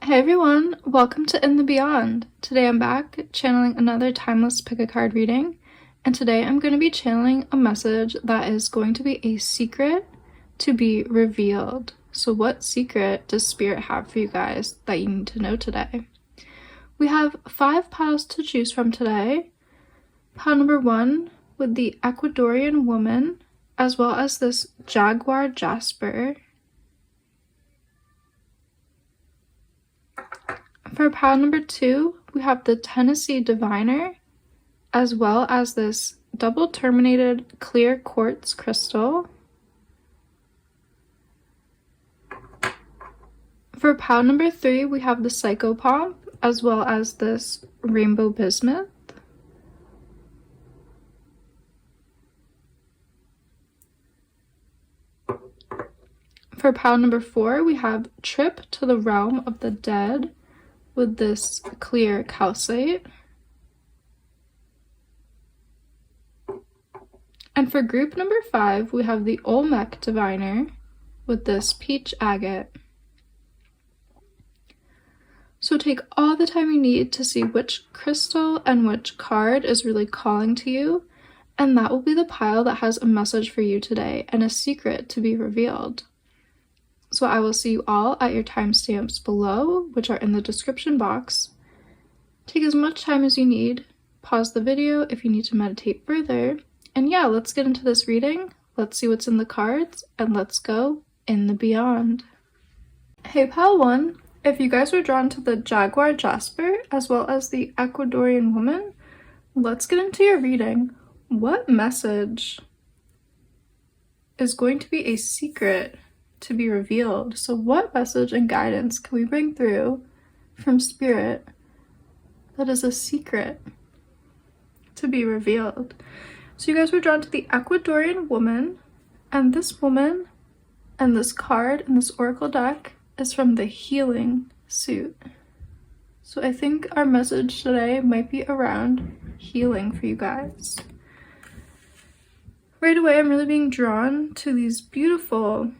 Hey everyone, welcome to In the Beyond. Today I'm back channeling another timeless pick a card reading, and today I'm going to be channeling a message that is going to be a secret to be revealed. So what secret does Spirit have for you guys that you need to know today? We have 5 piles to choose from today. Pile number 1 with the Ecuadorian woman, as well as this jaguar jasper. For pile number 2, we have the Tennessee diviner, as well as this double terminated clear quartz crystal. For pile number 3, we have the psychopomp, as well as this rainbow bismuth. For pile number 4, we have trip to the realm of the dead, with this clear calcite. And for group number 5, we have the Olmec diviner with this peach agate. So take all the time you need to see which crystal and which card is really calling to you, and that will be the pile that has a message for you today and a secret to be revealed. So I will see you all at your timestamps below, which are in the description box. Take as much time as you need, pause the video if you need to meditate further, and yeah, let's get into this reading, let's see what's in the cards, and let's go in the beyond. Hey pile 1, if you guys were drawn to the jaguar jasper as well as the Ecuadorian woman, let's get into your reading. What message is going to be a secret to be revealed? So what message and guidance can we bring through from Spirit that is a secret to be revealed? So you guys were drawn to the Ecuadorian woman, and this woman and this card in this oracle deck is from the healing suit. So I think our message today might be around healing for you guys. Right away, I'm really being drawn to these beautiful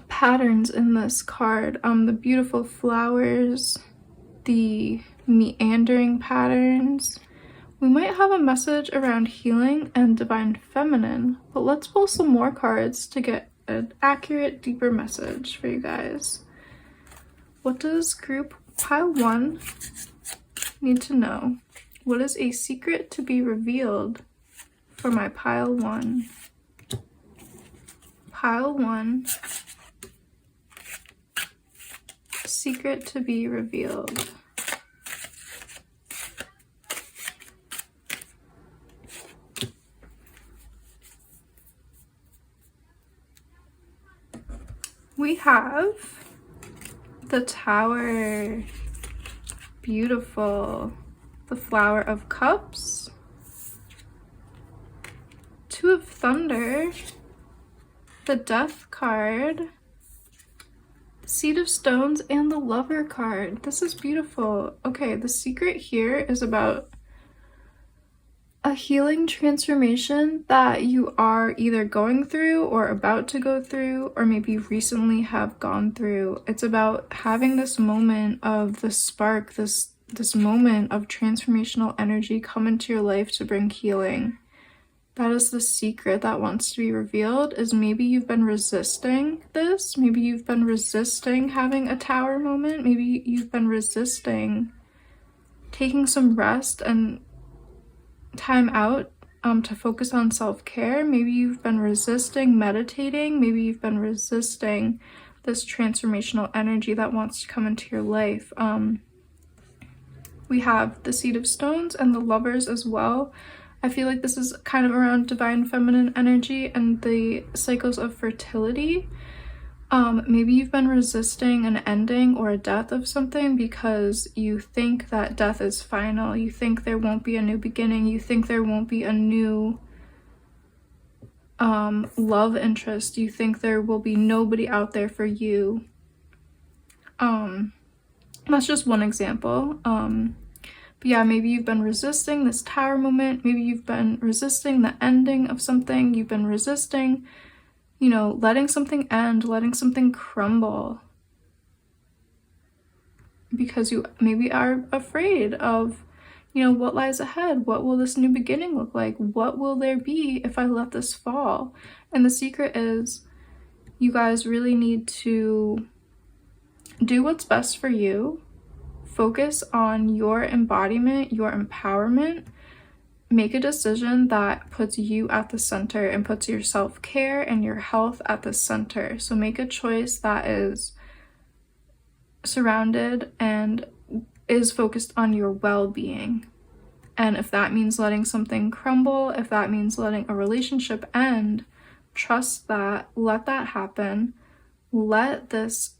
patterns in this card, the beautiful flowers, the meandering patterns. We might have a message around healing and divine feminine, but let's pull some more cards to get an accurate, deeper message for you guys. What does group pile 1 need to know? What is a secret to be revealed for my pile 1? Pile 1. Secret to be revealed. We have the Tower. Beautiful. The Flower of Cups. 2 of Thunder. The Death card. Seed of Stones, and the Lover card. This is beautiful. Okay, the secret here is about a healing transformation that you are either going through or about to go through, or maybe recently have gone through. It's about having this moment of the spark, this moment of transformational energy come into your life to bring healing. That is the secret that wants to be revealed. Is maybe you've been resisting this. Maybe you've been resisting having a tower moment. Maybe you've been resisting taking some rest and time out to focus on self-care. Maybe you've been resisting meditating. Maybe you've been resisting this transformational energy that wants to come into your life. We have the Seed of Stones and the Lovers as well. I feel like this is kind of around divine feminine energy and the cycles of fertility. Maybe you've been resisting an ending or a death of something because you think that death is final. You think there won't be a new beginning. You think there won't be a new love interest. You think there will be nobody out there for you. That's just one example. But yeah, maybe you've been resisting this tower moment. Maybe you've been resisting the ending of something. You've been resisting, letting something end, letting something crumble. because you maybe are afraid of, what lies ahead. What will this new beginning look like? What will there be if I let this fall? And the secret is, you guys really need to do what's best for you. Focus on your embodiment, your empowerment. Make a decision that puts you at the center and puts your self-care and your health at the center. So make a choice that is surrounded and is focused on your well-being. And if that means letting something crumble, if that means letting a relationship end, trust that, let that happen. Let this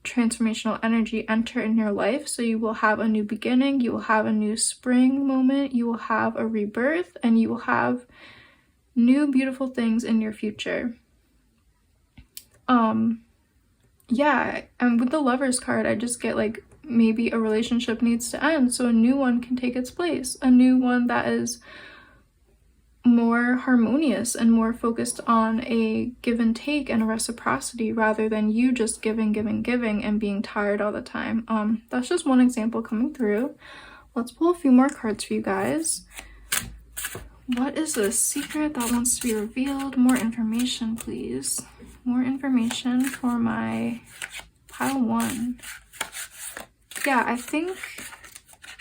transformational energy enter in your life, so you will have a new beginning, you will have a new spring moment, you will have a rebirth, and you will have new beautiful things in your future. Yeah, and with the Lovers card, I just get like, maybe a relationship needs to end so a new one can take its place, a new one that is more harmonious and more focused on a give and take and a reciprocity, rather than you just giving and being tired all the time. That's just one example coming through. Let's pull a few more cards for you guys. What is the secret that wants to be revealed? More information, please. More information for my pile 1. Yeah, I think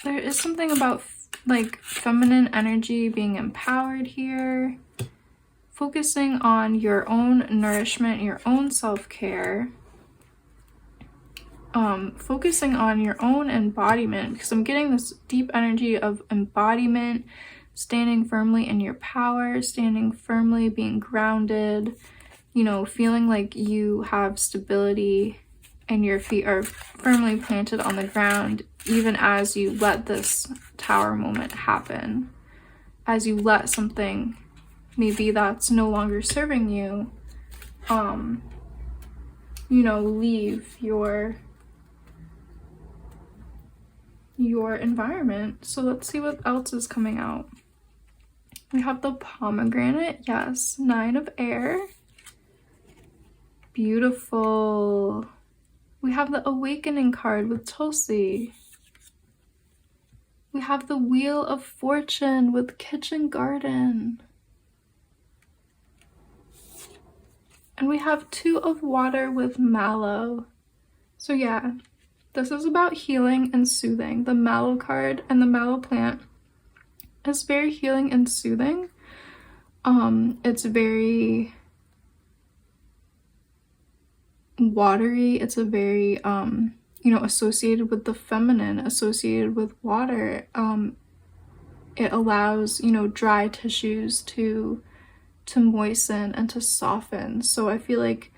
there is something about like feminine energy being empowered here, focusing on your own nourishment, your own self-care, focusing on your own embodiment, because I'm getting this deep energy of embodiment, standing firmly in your power, standing firmly, being grounded, feeling like you have stability and your feet are firmly planted on the ground, even as you let this tower moment happen. As you let something, maybe that's no longer serving you, leave your environment. So let's see what else is coming out. We have the pomegranate, yes, 9 of air. Beautiful. We have the awakening card with Tulsi. We have the wheel of fortune with kitchen garden. And we have 2 of water with mallow. So yeah, this is about healing and soothing. The mallow card and the mallow plant is very healing and soothing. It's very watery. It's a very associated with the feminine, associated with water. It allows dry tissues to moisten and to soften. So I feel like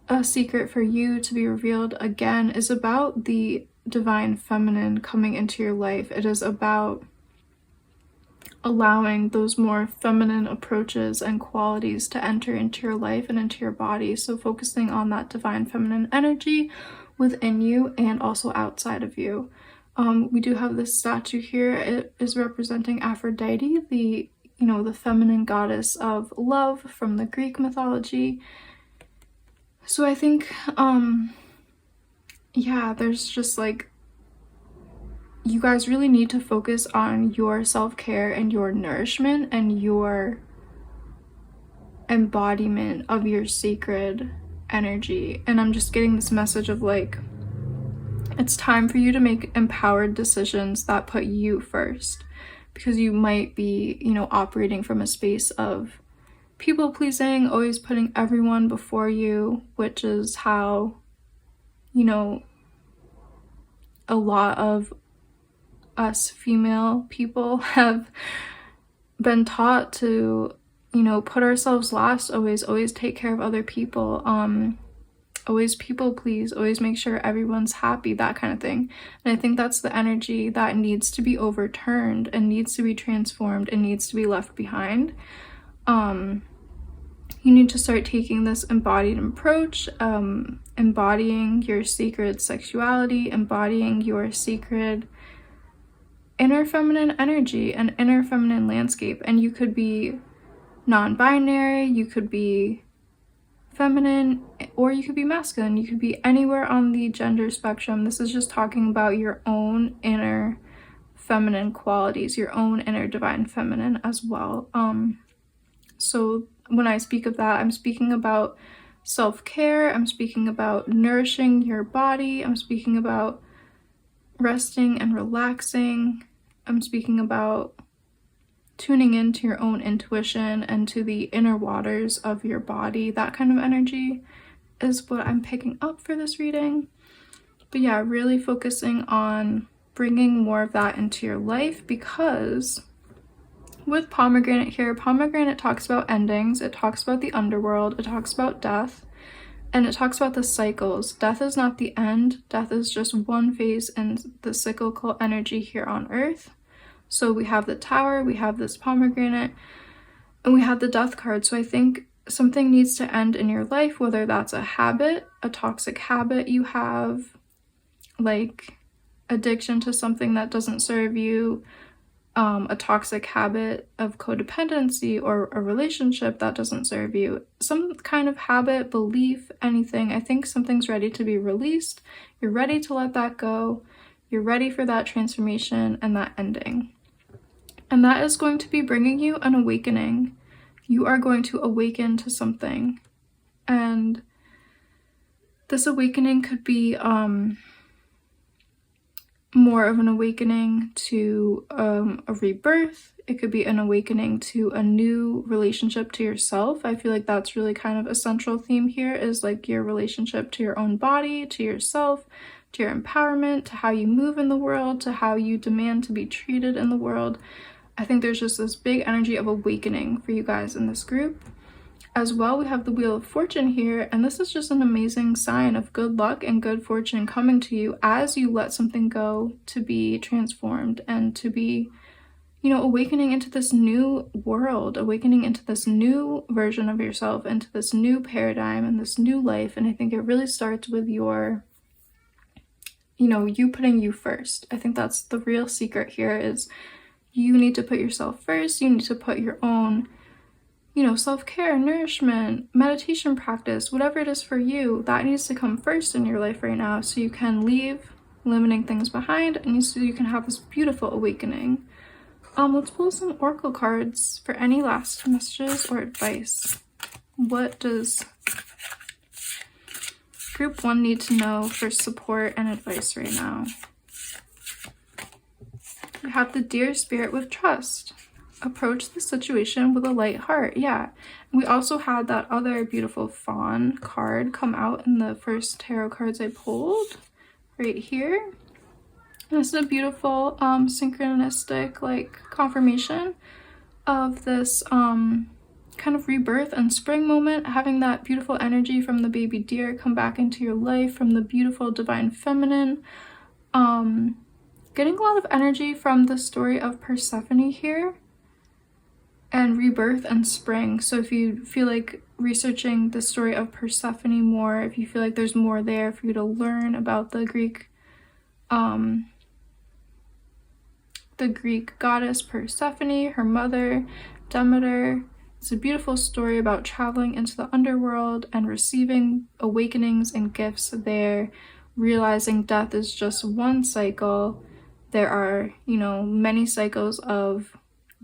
a secret for you to be revealed again is about the divine feminine coming into your life. It is about allowing those more feminine approaches and qualities to enter into your life and into your body. So focusing on that divine feminine energy within you and also outside of you. We do have this statue here. It is representing Aphrodite, the feminine goddess of love from the Greek mythology. So I think there's just like, you guys really need to focus on your self-care and your nourishment and your embodiment of your sacred energy. And I'm just getting this message of like, it's time for you to make empowered decisions that put you first, because you might be, operating from a space of people pleasing, always putting everyone before you, which is how, a lot of us female people have been taught to, put ourselves last, always take care of other people, always people please, always make sure everyone's happy, that kind of thing. And I think that's the energy that needs to be overturned and needs to be transformed and needs to be left behind. You need to start taking this embodied approach, embodying your sacred sexuality, embodying your sacred inner feminine energy and inner feminine landscape. And you could be non-binary, you could be feminine, or you could be masculine. You could be anywhere on the gender spectrum. This is just talking about your own inner feminine qualities, your own inner divine feminine as well. So when I speak of that, I'm speaking about self-care, I'm speaking about nourishing your body, I'm speaking about resting and relaxing, I'm speaking about tuning into your own intuition and to the inner waters of your body. That kind of energy is what I'm picking up for this reading. But yeah, really focusing on bringing more of that into your life, because with pomegranate here, pomegranate talks about endings, it talks about the underworld, it talks about death, and it talks about the cycles. Death is not the end. Death is just one phase in the cyclical energy here on earth. So we have the Tower, we have this pomegranate, and we have the Death card. So I think something needs to end in your life, whether that's a habit, a toxic habit you have, like addiction to something that doesn't serve you, a toxic habit of codependency, or a relationship that doesn't serve you, some kind of habit, belief, anything. I think something's ready to be released. You're ready to let that go. You're ready for that transformation and that ending. And that is going to be bringing you an awakening. You are going to awaken to something. And this awakening could be more of an awakening to a rebirth. It could be an awakening to a new relationship to yourself. I feel like that's really kind of a central theme here, is like your relationship to your own body, to yourself, to your empowerment, to how you move in the world, to how you demand to be treated in the world. I think there's just this big energy of awakening for you guys in this group. As well, we have the Wheel of Fortune here, and this is just an amazing sign of good luck and good fortune coming to you as you let something go to be transformed and to be, you know, awakening into this new world, awakening into this new version of yourself, into this new paradigm and this new life. And I think it really starts with your, you know, you putting you first. I think that's the real secret here, is you need to put yourself first. You need to put your own, you know, self-care, nourishment, meditation practice, whatever it is for you, that needs to come first in your life right now, so you can leave limiting things behind and so you can have this beautiful awakening. Let's pull some oracle cards for any last messages or advice. What does group 1 need to know for support and advice right now? We have the Dear Spirit with Trust. Approach the situation with a light heart. Yeah. We also had that other beautiful fawn card come out in the first tarot cards I pulled right here. This is a beautiful synchronistic like confirmation of this kind of rebirth and spring moment, having that beautiful energy from the baby deer come back into your life, from the beautiful divine feminine. Getting a lot of energy from the story of Persephone here, and rebirth and spring. So if you feel like researching the story of Persephone more, if you feel like there's more there for you to learn about the Greek goddess Persephone, her mother Demeter, it's a beautiful story about traveling into the underworld and receiving awakenings and gifts there, realizing death is just one cycle. There are, you know, many cycles of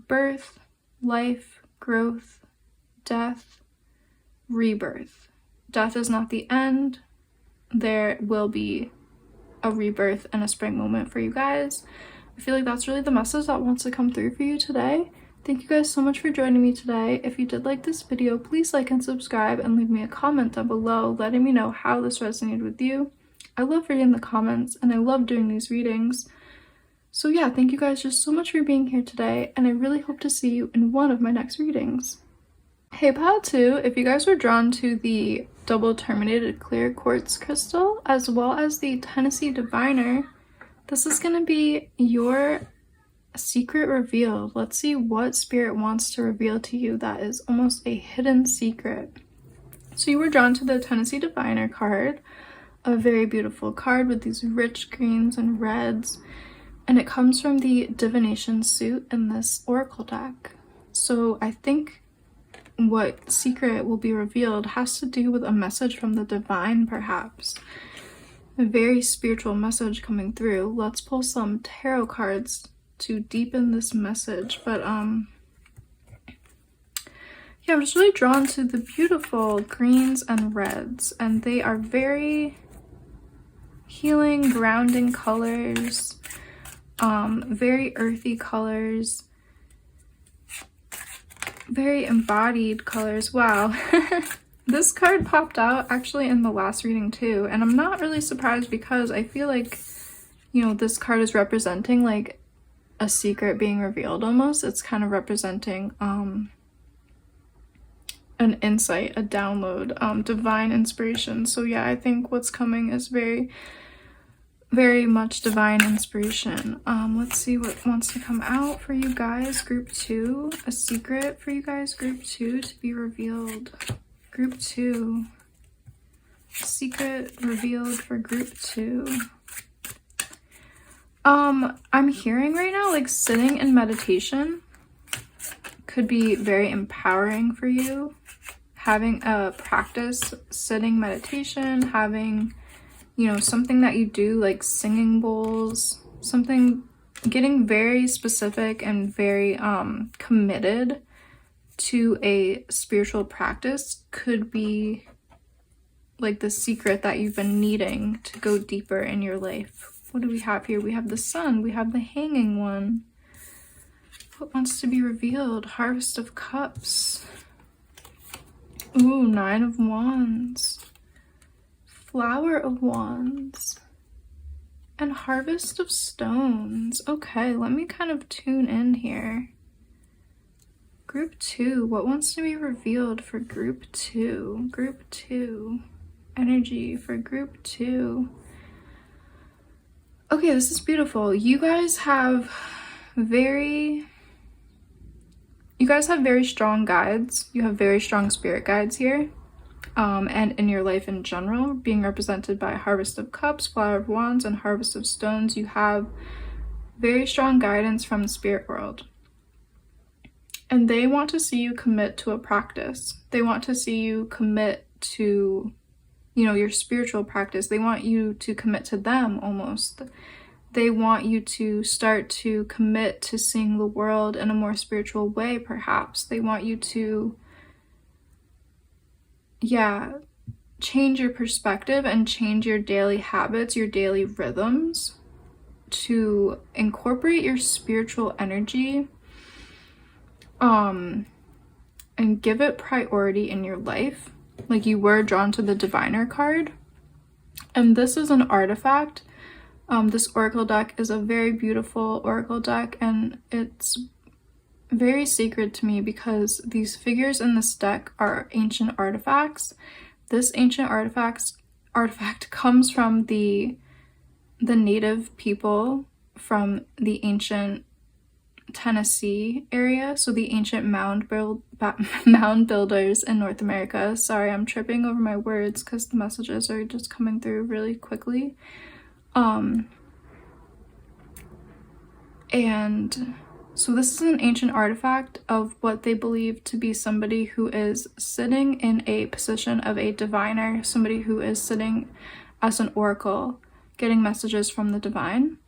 birth, life, growth, death, rebirth. Death is not the end. There will be a rebirth and a spring moment for you guys. I feel like that's really the message that wants to come through for you today. Thank you guys so much for joining me today. If you did like this video, please like and subscribe and leave me a comment down below letting me know how this resonated with you. I love reading the comments and I love doing these readings. So yeah, thank you guys just so much for being here today, and I really hope to see you in one of my next readings. Hey pile 2, if you guys were drawn to the double terminated clear quartz crystal as well as the Tennessee Diviner, this is going to be your secret revealed. Let's see what spirit wants to reveal to you that is almost a hidden secret. So you were drawn to the Tennessee Diviner card, a very beautiful card with these rich greens and reds. And it comes from the divination suit in this oracle deck. So I think what secret will be revealed has to do with a message from the divine, perhaps. A very spiritual message coming through. Let's pull some tarot cards to deepen this message. But yeah, I'm just really drawn to the beautiful greens and reds, and they are very healing, grounding colors, very earthy colors, very embodied colors. Wow. This card popped out actually in the last reading too, and I'm not really surprised because I feel like, you know, this card is representing like a secret being revealed almost. It's kind of representing an insight, a download, divine inspiration. So yeah, I think what's coming is very, very much divine inspiration. Let's see what wants to come out for you guys. Group 2, a secret for you guys. Group 2 to be revealed. Group 2, secret revealed for group 2. I'm hearing right now like sitting in meditation could be very empowering for you. Having a practice sitting meditation, having, you know, something that you do like singing bowls, something, getting very specific and very committed to a spiritual practice could be like the secret that you've been needing to go deeper in your life. What do we have here? We have the Sun, we have the Hanging One. What wants to be revealed? Harvest of Cups. Ooh, 9 of Wands. Flower of Wands. And Harvest of Stones. Okay, let me kind of tune in here. Group 2, what wants to be revealed for group 2? Group 2, energy for group 2. Okay, this is beautiful. You guys have very strong guides. You have very strong spirit guides here. And in your life in general, being represented by Harvest of Cups, Flower of Wands, and Harvest of Stones, you have very strong guidance from the spirit world. And they want to see you commit to a practice. They want to see you commit to, you know, your spiritual practice. They want you to commit to them almost. They want you to start to commit to seeing the world in a more spiritual way, perhaps. They want you to, yeah, change your perspective and change your daily habits, your daily rhythms, to incorporate your spiritual energy and give it priority in your life. Like you were drawn to the Diviner card, and this is an artifact. This oracle deck is a very beautiful oracle deck, and it's very sacred to me because these figures in this deck are ancient artifacts. This ancient artifact comes from the native people from the ancient Tennessee area, so the ancient mound builders in North America. Sorry, I'm tripping over my words because the messages are just coming through really quickly. And so this is an ancient artifact of what they believe to be somebody who is sitting in a position of a diviner, somebody who is sitting as an oracle, getting messages from the divine.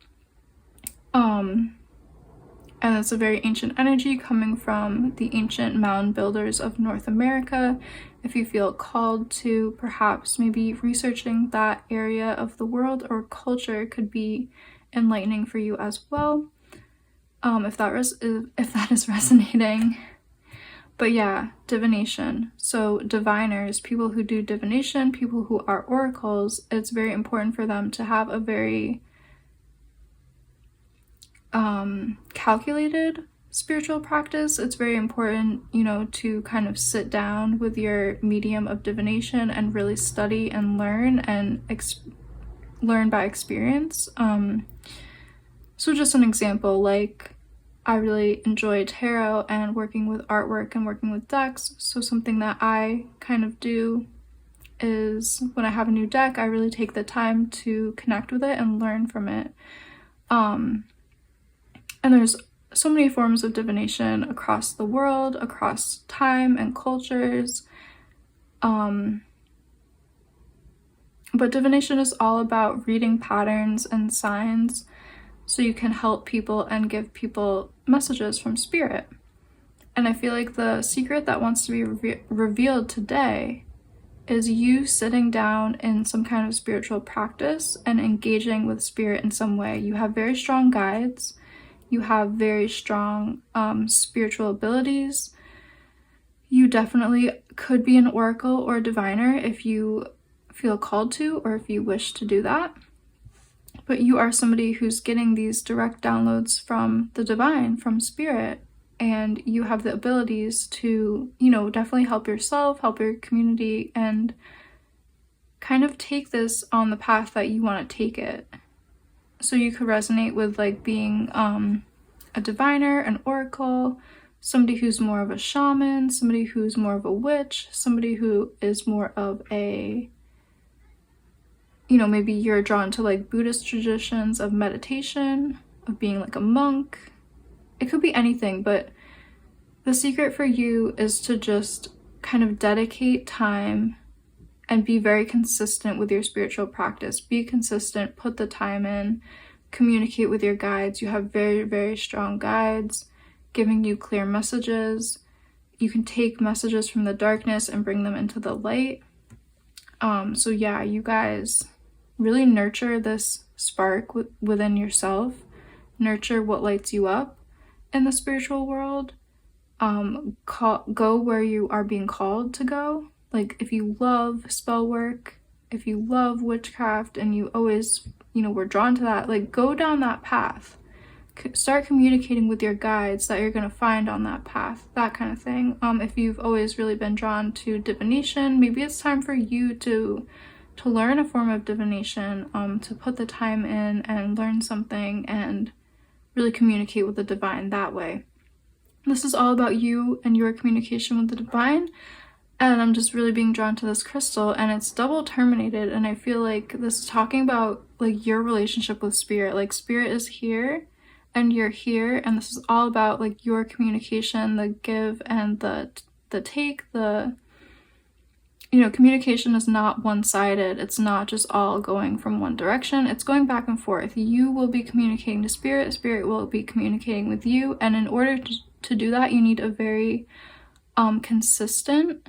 And it's a very ancient energy coming from the ancient mound builders of North America. If you feel called to perhaps maybe researching that area of the world or culture, could be enlightening for you as well. If that is resonating. But yeah, divination. So diviners, people who do divination, people who are oracles, it's very important for them to have a very calculated spiritual practice. It's very important, you know, to kind of sit down with your medium of divination and really study and learn and learn by experience. So just an example, like I really enjoy tarot and working with artwork and working with decks. So something that I kind of do is when I have a new deck, I really take the time to connect with it and learn from it. And there's so many forms of divination across the world, across time and cultures. But divination is all about reading patterns and signs so you can help people and give people messages from spirit. And I feel like the secret that wants to be revealed today is you sitting down in some kind of spiritual practice and engaging with spirit in some way. You have very strong guides. You have very strong spiritual abilities. You definitely could be an oracle or a diviner if you feel called to, or if you wish to do that. But you are somebody who's getting these direct downloads from the divine, from spirit, and you have the abilities to, definitely help yourself, help your community, and kind of take this on the path that you want to take it. So you could resonate with like being a diviner, an oracle, somebody who's more of a shaman, somebody who's more of a witch, somebody who is more of a, maybe you're drawn to like Buddhist traditions of meditation, of being like a monk. It could be anything, but the secret for you is to just kind of dedicate time and be very consistent with your spiritual practice. Be consistent, put the time in, communicate with your guides. You have very, very strong guides giving you clear messages. You can take messages from the darkness and bring them into the light. So yeah, you guys really nurture this spark within yourself. Nurture what lights you up in the spiritual world. Go where you are being called to go. Like if you love spell work, if you love witchcraft and you always, were drawn to that, like go down that path. Start communicating with your guides that you're going to find on that path, that kind of thing. If you've always really been drawn to divination, maybe it's time for you to learn a form of divination, to put the time in and learn something and really communicate with the divine that way. This is all about you and your communication with the divine, and I'm just really being drawn to this crystal, and it's double terminated, and I feel like this is talking about like your relationship with spirit. Like spirit is here and you're here, and this is all about like your communication, the give and the take. Communication is not one-sided. It's not just all going from one direction. It's going back and forth. You will be communicating to spirit, spirit will be communicating with you, and in order to do that, you need a very consistent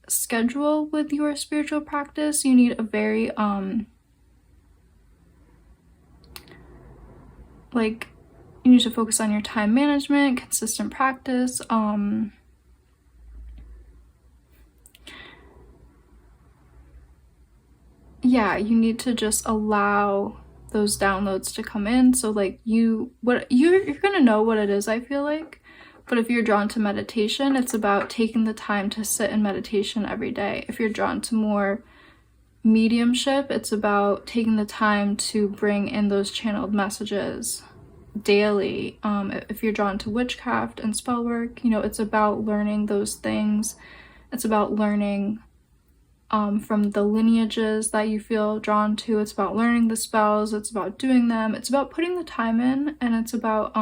schedule with your spiritual practice. You need a very you need to focus on your time management, consistent practice. You need to just allow those downloads to come in. So like you're gonna know what it is, I feel like. But if you're drawn to meditation, it's about taking the time to sit in meditation every day. If you're drawn to more mediumship, it's about taking the time to bring in those channeled messages daily. If you're drawn to witchcraft and spell work, it's about learning those things. It's about learning from the lineages that you feel drawn to. It's about learning the spells. It's about doing them. It's about putting the time in, and it's about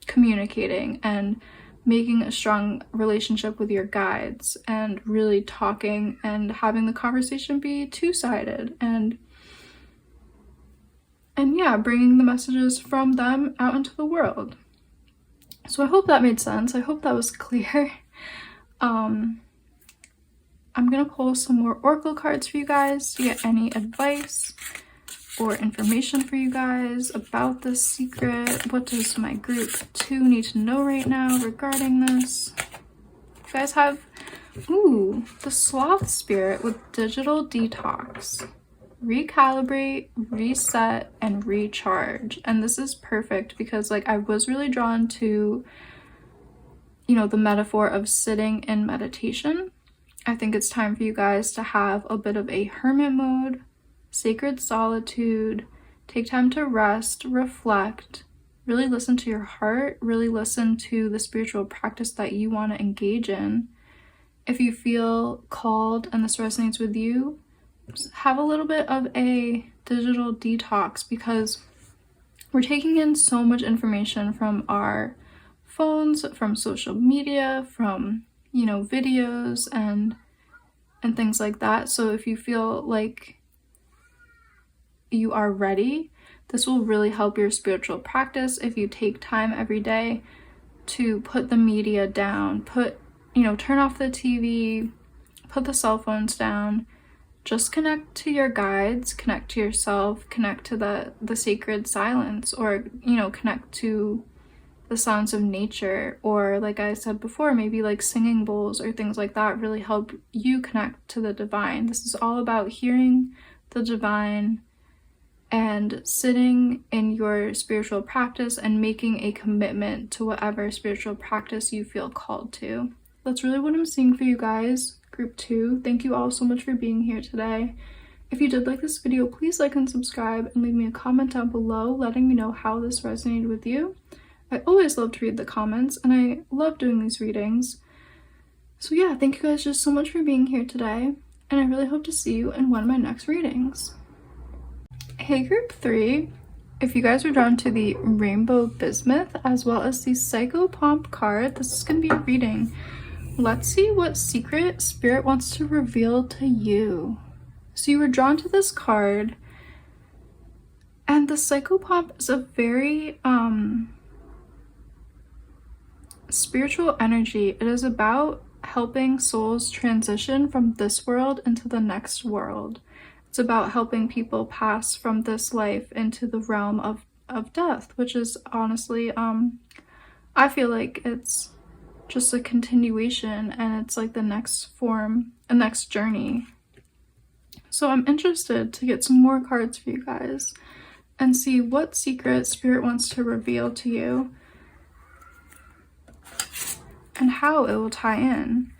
communicating and making a strong relationship with your guides and really talking and having the conversation be two-sided and bringing the messages from them out into the world. So I hope that made sense. I hope that was clear. I'm gonna pull some more oracle cards for you guys to get any advice or information for you guys about this secret. What does my group 2 need to know right now regarding this? You guys have, the sloth spirit with digital detox. Recalibrate, reset, and recharge. And this is perfect because I was really drawn to, the metaphor of sitting in meditation. I think it's time for you guys to have a bit of a hermit mode, sacred solitude, take time to rest, reflect, really listen to your heart, really listen to the spiritual practice that you want to engage in. If you feel called and this resonates with you, have a little bit of a digital detox, because we're taking in so much information from our phones, from social media, from, you know, videos and things like that. So if you feel like you are ready, this will really help your spiritual practice if you take time every day to put the media down, turn off the TV, put the cell phones down, just connect to your guides, connect to yourself, connect to the sacred silence, or, you know, connect to the sounds of nature, or like I said before, maybe like singing bowls or things like that really help you connect to the divine. This is all about hearing the divine and sitting in your spiritual practice and making a commitment to whatever spiritual practice you feel called to. That's really what I'm seeing for you guys, group 2. Thank you all so much for being here today. If you did like this video, please like and subscribe and leave me a comment down below letting me know how this resonated with you. I always love to read the comments and I love doing these readings. So yeah, thank you guys just so much for being here today, and I really hope to see you in one of my next readings. Hey group 3, if you guys are drawn to the Rainbow Bismuth as well as the Psychopomp card, this is going to be a reading. Let's see what secret spirit wants to reveal to you. So you were drawn to this card, and the Psychopomp is a very spiritual energy. It is about helping souls transition from this world into the next world. It's about helping people pass from this life into the realm of death, which is honestly, I feel like it's just a continuation, and it's like the next form, a next journey. So I'm interested to get some more cards for you guys and see what secret spirit wants to reveal to you and how it will tie in.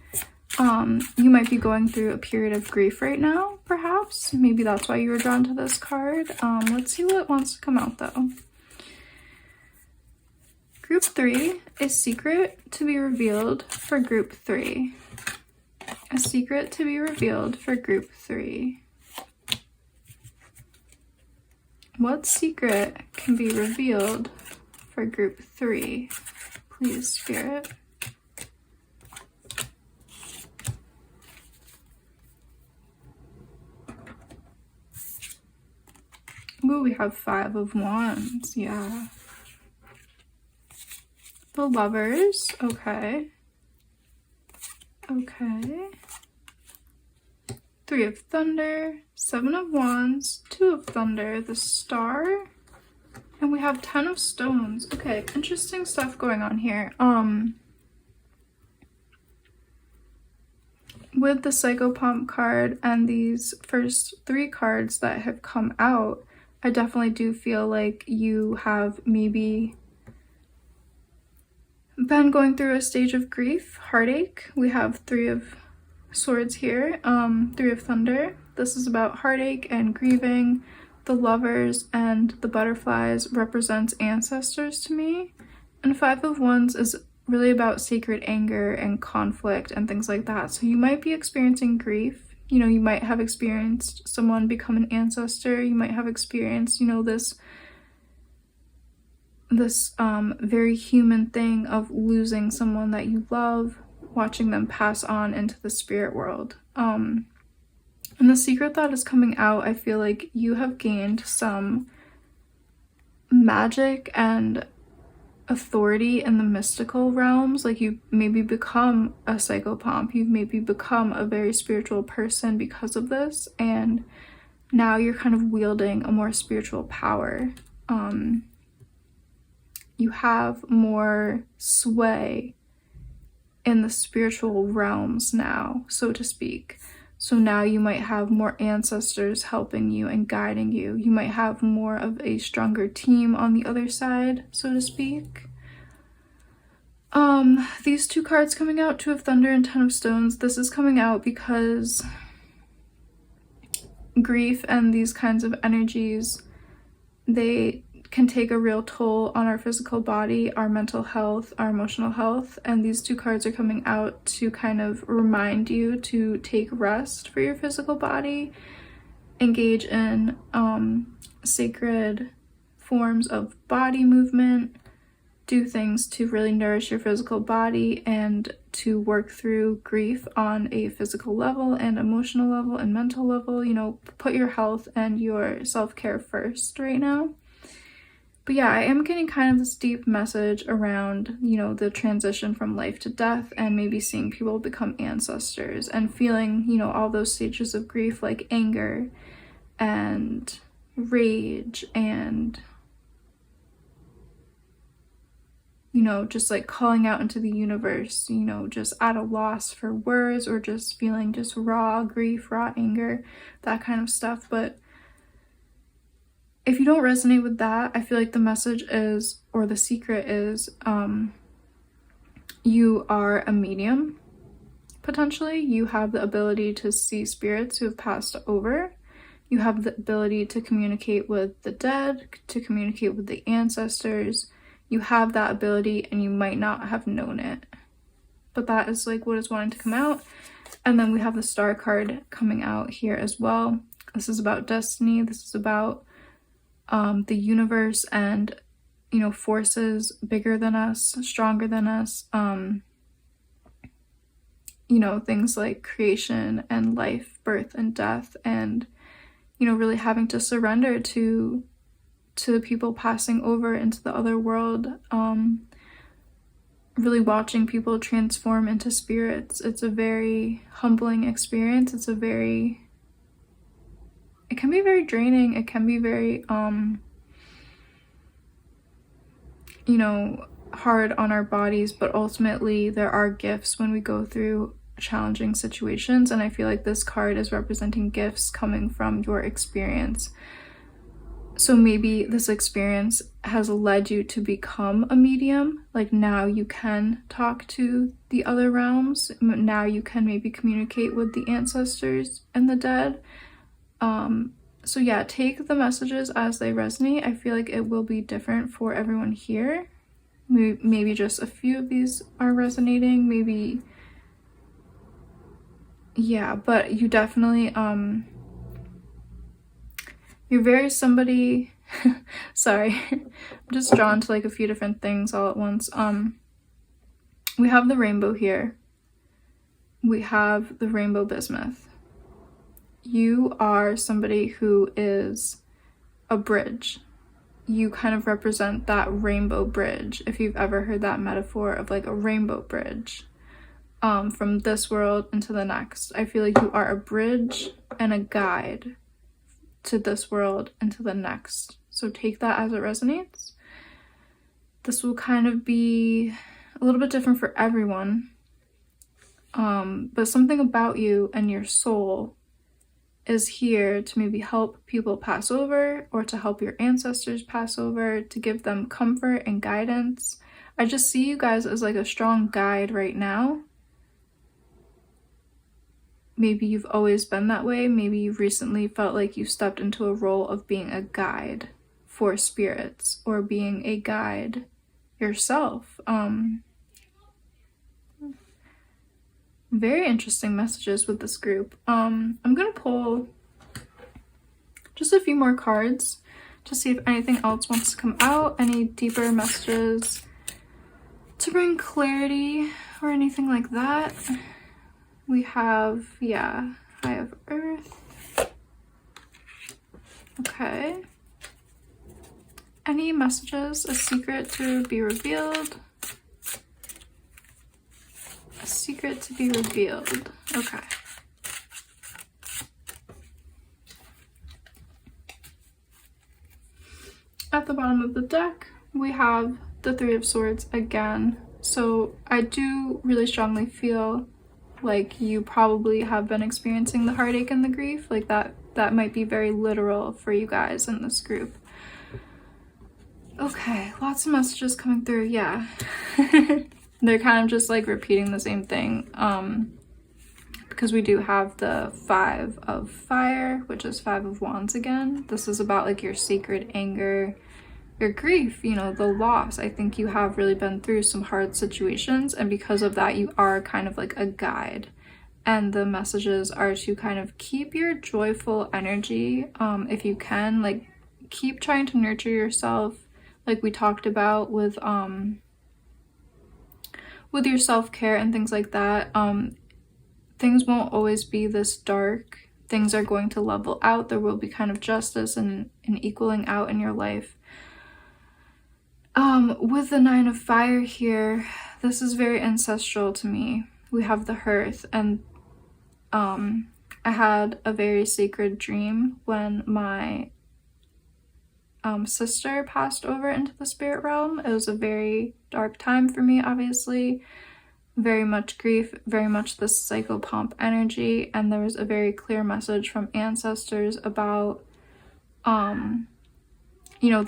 You might be going through a period of grief right now, perhaps. Maybe that's why you were drawn to this card. Let's see what wants to come out though. Group 3, a secret to be revealed for group 3. A secret to be revealed for group 3. What secret can be revealed for group 3? Please, Spirit. Ooh, we have 5 of Wands, yeah. The Lovers, okay. Okay. 3 of Thunder, 7 of Wands, 2 of Thunder, the Star, and we have 10 of Stones. Okay, interesting stuff going on here. With the Psychopomp card and these first 3 cards that have come out, I definitely do feel like you have maybe been going through a stage of grief, heartache. We have 3 of Swords here, 3 of Thunder. This is about heartache and grieving. The Lovers and the Butterflies represents ancestors to me. And 5 of Wands is really about sacred anger and conflict and things like that. So you might be experiencing grief. You know, you might have experienced someone become an ancestor. You might have experienced, you know, this very human thing of losing someone that you love, watching them pass on into the spirit world. And the secret that is coming out, I feel like you have gained some magic and authority in the mystical realms. Like you've maybe become a psychopomp, you've maybe become a very spiritual person because of this, and now you're kind of wielding a more spiritual power. You have more sway in the spiritual realms now, so to speak. So now you might have more ancestors helping you and guiding you. You might have more of a stronger team on the other side, so to speak. These 2 cards coming out, 2 of Thunder and 10 of Stones, this is coming out because grief and these kinds of energies, they can take a real toll on our physical body, our mental health, our emotional health, and these 2 cards are coming out to kind of remind you to take rest for your physical body, engage in sacred forms of body movement, do things to really nourish your physical body and to work through grief on a physical level and emotional level and mental level. You know, put your health and your self-care first right now. But yeah, I am getting kind of this deep message around, you know, the transition from life to death and maybe seeing people become ancestors and feeling, you know, all those stages of grief like anger and rage and, you know, just like calling out into the universe, you know, just at a loss for words or just feeling just raw grief, raw anger, that kind of stuff. But if you don't resonate with that, I feel like the message is, or the secret is, you are a medium, potentially. You have the ability to see spirits who have passed over. You have the ability to communicate with the dead, to communicate with the ancestors. You have that ability and you might not have known it. But that is like what is wanting to come out. And then we have the Star card coming out here as well. This is about destiny. This is about the universe and, you know, forces bigger than us, stronger than us, you know, things like creation and life, birth and death, and, you know, really having to surrender to the people passing over into the other world, really watching people transform into spirits. It's a very humbling experience. It can be very draining. It can be very, you know, hard on our bodies, but ultimately there are gifts when we go through challenging situations. And I feel like this card is representing gifts coming from your experience. So maybe this experience has led you to become a medium. Like now you can talk to the other realms. Now you can maybe communicate with the ancestors and the dead. So yeah, take the messages as they resonate. I feel like it will be different for everyone here. Maybe just a few of these are resonating, maybe, yeah, but you definitely, you're very somebody, sorry, I'm just drawn to like a few different things all at once. We have the rainbow here. We have the rainbow bismuth. You are somebody who is a bridge. You kind of represent that rainbow bridge, if you've ever heard that metaphor of like a rainbow bridge, from this world into the next. I feel like you are a bridge and a guide to this world and to the next. So take that as it resonates. This will kind of be a little bit different for everyone, but something about you and your soul is here to maybe help people pass over, or to help your ancestors pass over, to give them comfort and guidance. I just see you guys as like a strong guide right now. Maybe you've always been that way. Maybe you've recently felt like you stepped into a role of being a guide for spirits, or being a guide yourself. Very interesting messages with this group. I'm gonna pull just a few more cards to see if anything else wants to come out, any deeper messages to bring clarity or anything like that. We have, yeah, High of Earth. Okay. Any messages, a secret to be revealed? A secret to be revealed. Okay. At the bottom of the deck, we have the Three of Swords again. So I do really strongly feel like you probably have been experiencing the heartache and the grief. Like that might be very literal for you guys in this group. Okay, lots of messages coming through. Yeah. They're kind of just like repeating the same thing, because we do have the Five of Fire, which is Five of Wands again. This is about like your sacred anger, your grief, you know, the loss. I think you have really been through some hard situations, and because of that you are kind of like a guide, and the messages are to kind of keep your joyful energy, if you can, like keep trying to nurture yourself, like we talked about with your self-care and things like that. Things won't always be this dark. Things are going to level out. There will be kind of justice and an equaling out in your life. With the 9 of Fire here, this is very ancestral to me. We have the hearth, and I had a very sacred dream when my sister passed over into the spirit realm. It was a very dark time for me, obviously. Very much grief, very much the psychopomp energy, and there was a very clear message from ancestors about the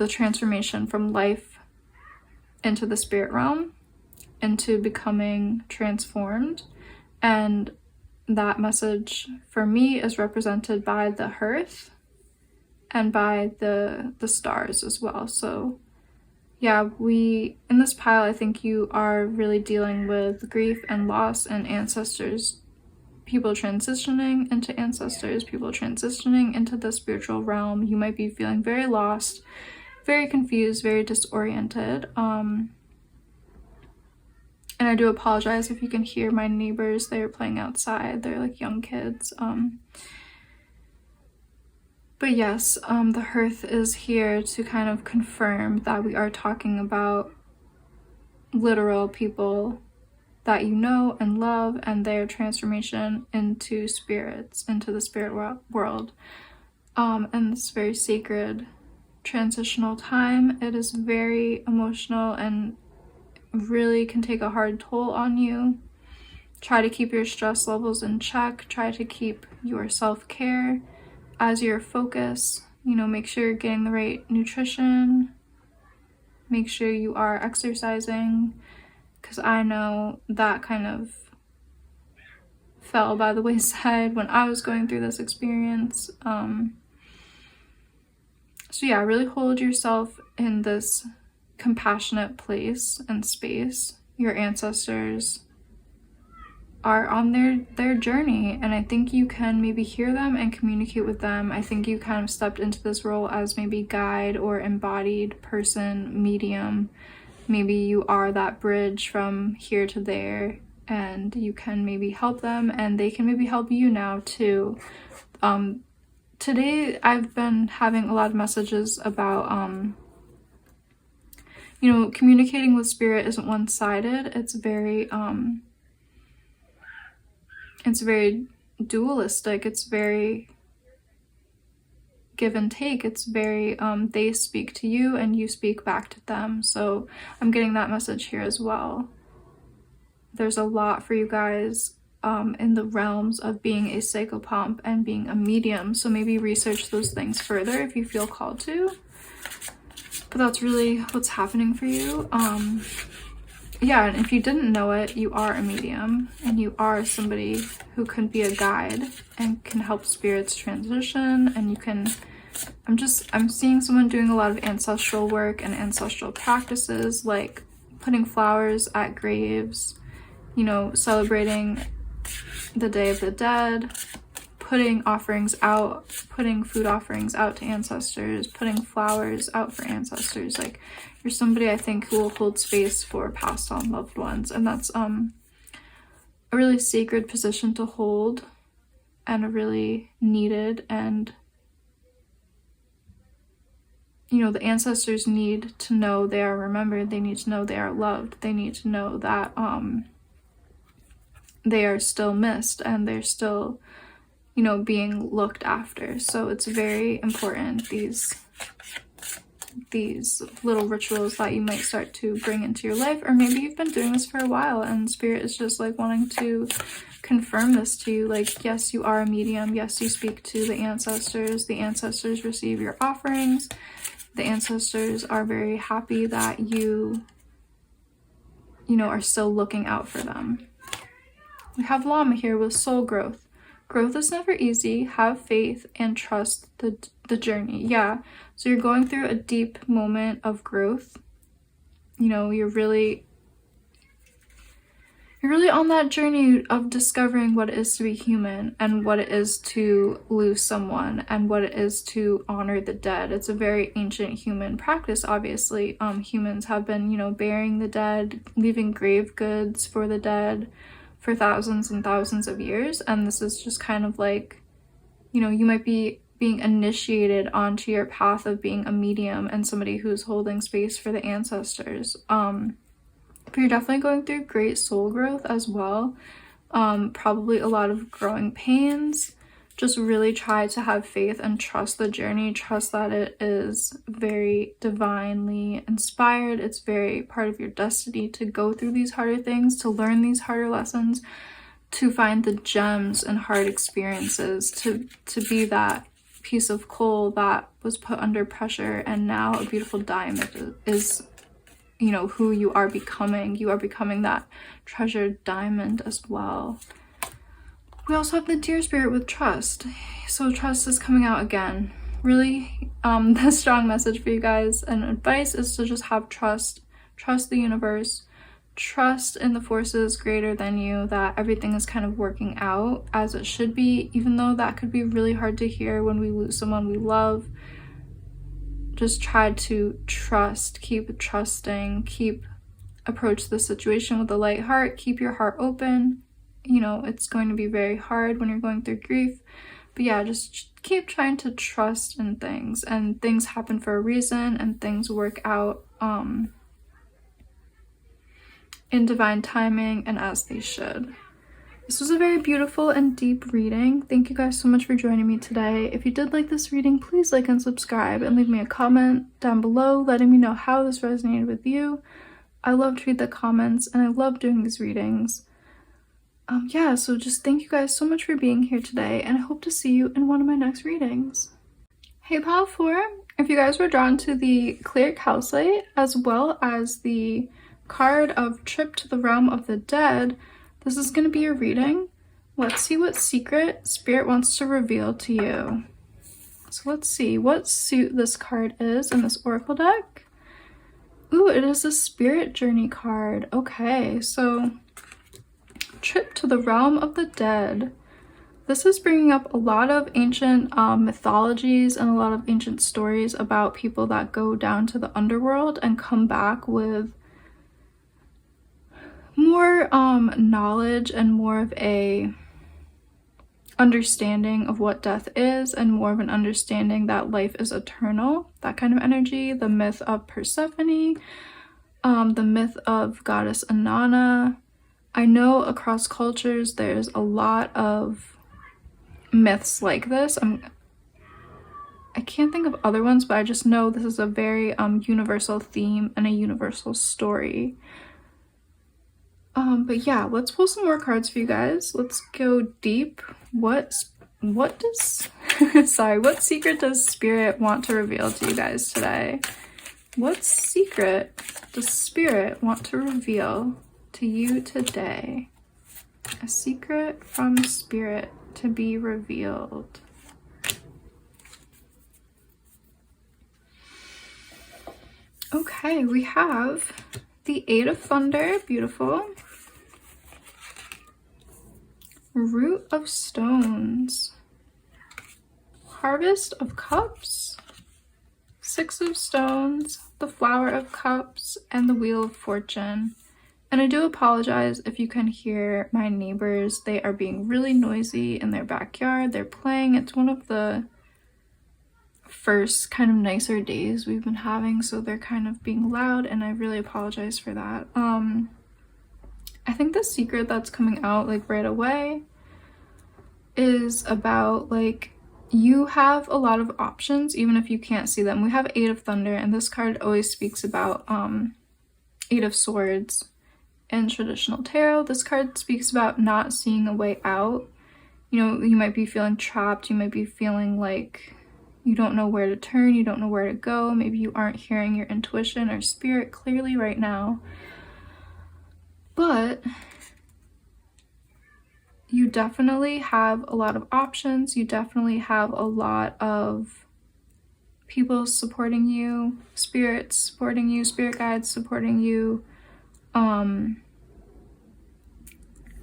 transformation from life into the spirit realm, into becoming transformed. And that message for me is represented by the hearth and by the stars as well. So yeah, in this pile, I think you are really dealing with grief and loss and ancestors, people transitioning into ancestors, people transitioning into the spiritual realm. You might be feeling very lost, very confused, very disoriented. And I do apologize if you can hear my neighbors. They're playing outside. They're like young kids. But yes, the hearth is here to kind of confirm that we are talking about literal people that you know and love, and their transformation into spirits, into the spirit world. And this very sacred transitional time. It is very emotional and really can take a hard toll on you. Try to keep your stress levels in check. Try to keep your self-care as your focus. Make sure you're getting the right nutrition. Make sure you are exercising, because I know that kind of fell by the wayside when I was going through this experience. So yeah, really hold yourself in this compassionate place and space. Your ancestors are on their journey, and I think you can maybe hear them and communicate with them. I think you kind of stepped into this role as maybe guide or embodied person, medium. Maybe you are that bridge from here to there, and you can maybe help them, and they can maybe help you now too. Today I've been having a lot of messages about communicating with spirit isn't one-sided. It's very dualistic. It's very give and take. It's very they speak to you and you speak back to them. So I'm getting that message here as well. There's a lot for you guys in the realms of being a psychopomp and being a medium. So maybe research those things further if you feel called to. But that's really what's happening for you. Yeah, and if you didn't know it, you are a medium, and you are somebody who can be a guide and can help spirits transition, and you can, I'm seeing someone doing a lot of ancestral work and ancestral practices, like putting flowers at graves, celebrating the Day of the Dead, putting offerings out, putting food offerings out to ancestors, putting flowers out for ancestors. Like, you're somebody, I think, who will hold space for passed on loved ones, and that's a really sacred position to hold, and a really needed. And the ancestors need to know they are remembered. They need to know they are loved. They need to know that they are still missed, and they're still being looked after. So it's very important, these little rituals that you might start to bring into your life. Or maybe you've been doing this for a while and spirit is just like wanting to confirm this to you, like, yes, you are a medium, yes, you speak to the ancestors receive your offerings, the ancestors are very happy that you are still looking out for them. We have Llama here with soul growth. Growth is never easy. Have faith and trust the journey. Yeah, so you're going through a deep moment of growth. You're you're really on that journey of discovering what it is to be human and what it is to lose someone and what it is to honor the dead. It's a very ancient human practice, obviously. Humans have been, you know, burying the dead, leaving grave goods for the dead for thousands and thousands of years. And this is just kind of like, you know, you might be being initiated onto your path of being a medium and somebody who's holding space for the ancestors. But you're definitely going through great soul growth as well. Probably a lot of growing pains. Just really try to have faith and trust the journey. Trust that it is very divinely inspired. It's very part of your destiny to go through these harder things, to learn these harder lessons, to find the gems and hard experiences, to be that piece of coal that was put under pressure and now a beautiful diamond is, you know, who you are becoming. You are becoming that treasured diamond as well. We also have the deer spirit with trust. So trust is coming out again. Really, the strong message for you guys and advice is to just have trust. Trust the universe. Trust in the forces greater than you, that everything is kind of working out as it should be, even though that could be really hard to hear when we lose someone we love. Just try to trust, keep trusting, approach the situation with a light heart, keep your heart open. You know, it's going to be very hard when you're going through grief, but yeah, just keep trying to trust in things, and things happen for a reason and things work out in divine timing and as they should. This was a very beautiful and deep reading. Thank you guys so much for joining me today. If you did like this reading, please like and subscribe and leave me a comment down below letting me know how this resonated with you. I love to read the comments and I love doing these readings. Yeah, so just thank you guys so much for being here today, and I hope to see you in one of my next readings. Hey Pile 4, if you guys were drawn to the clear calcite as well as the card of Trip to the Realm of the Dead, this is going to be your reading. Let's see what secret Spirit wants to reveal to you. So let's see what suit this card is in this oracle deck. Ooh, it is a Spirit Journey card. Okay, so Trip to the Realm of the Dead. This is bringing up a lot of ancient mythologies and a lot of ancient stories about people that go down to the underworld and come back with more knowledge and more of a understanding of what death is, and more of an understanding that life is eternal. That kind of energy. The myth of Persephone, the myth of goddess Inanna. I know across cultures there's a lot of myths like this. I can't think of other ones, but I just know this is a very universal theme and a universal story. But yeah, let's pull some more cards for you guys. Let's go deep. What does sorry, what secret does Spirit want to reveal to you guys today? What secret does Spirit want to reveal to you today? A secret from Spirit to be revealed. Okay, we have the Eight of Thunder, beautiful. Root of Stones. Harvest of Cups. Six of Stones, the Flower of Cups, and the Wheel of Fortune. And I do apologize if you can hear my neighbors. They are being really noisy in their backyard. They're playing. It's one of the first kind of nicer days we've been having, so they're kind of being loud, and I really apologize for that. I think the secret that's coming out like right away is about like you have a lot of options even if you can't see them. We have Eight of Thunder, and this card always speaks about Eight of Swords in traditional tarot. This card speaks about not seeing a way out. You know, you might be feeling trapped, you might be feeling like you don't know where to turn, you don't know where to go, maybe you aren't hearing your intuition or spirit clearly right now. But you definitely have a lot of options. You definitely have a lot of people supporting you, spirits supporting you, spirit guides supporting you.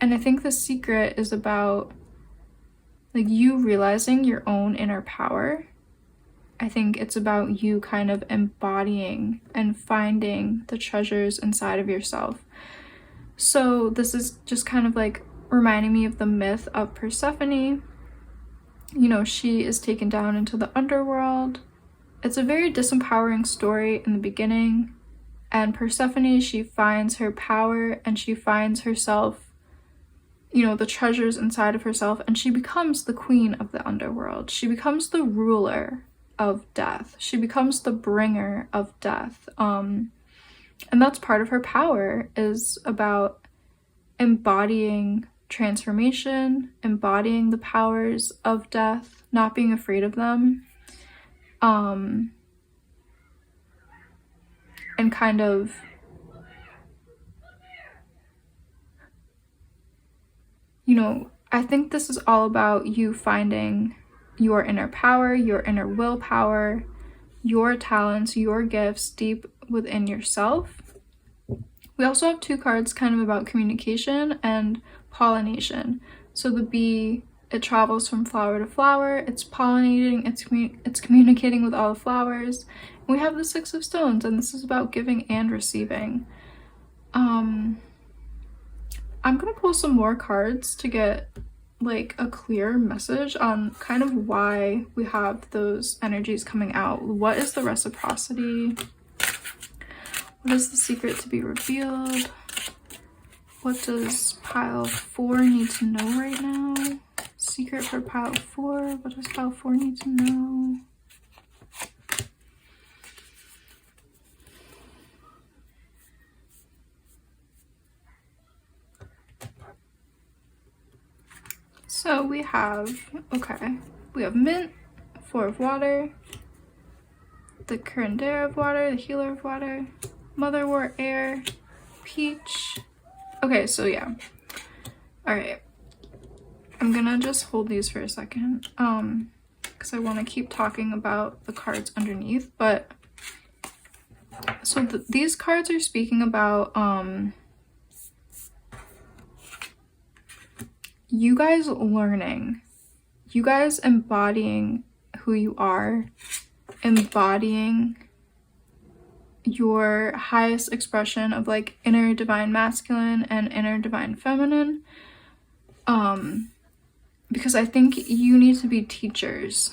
And I think the secret is about like you realizing your own inner power. I think it's about you kind of embodying and finding the treasures inside of yourself. So this is just kind of like reminding me of the myth of Persephone. You know, she is taken down into the underworld. It's a very disempowering story in the beginning. And Persephone, she finds her power and she finds herself, you know, the treasures inside of herself, and she becomes the queen of the underworld. She becomes the ruler of death. She becomes the bringer of death. And that's part of her power, is about embodying transformation, embodying the powers of death, not being afraid of them. And kind of you know, I think this is all about you finding your inner power, your inner willpower, your talents, your gifts deep within yourself. We also have 2 cards kind of about communication and pollination. So the bee, it travels from flower to flower, it's pollinating, it's communicating with all the flowers. And we have the 6 of Stones, and this is about giving and receiving. I'm gonna pull some more cards to get like a clear message on kind of why we have those energies coming out. What is the reciprocity? What is the secret to be revealed? What does pile 4 need to know right now? Secret for pile 4. What does pile 4 need to know? So we have mint, 4 of water, the curandera of water, the healer of water, motherwort air, peach. Okay, so yeah. Alright. I'm gonna just hold these for a second, because I want to keep talking about the cards underneath, but so these cards are speaking about you guys learning, you guys embodying who you are, embodying your highest expression of like inner divine masculine and inner divine feminine. Because I think you need to be teachers.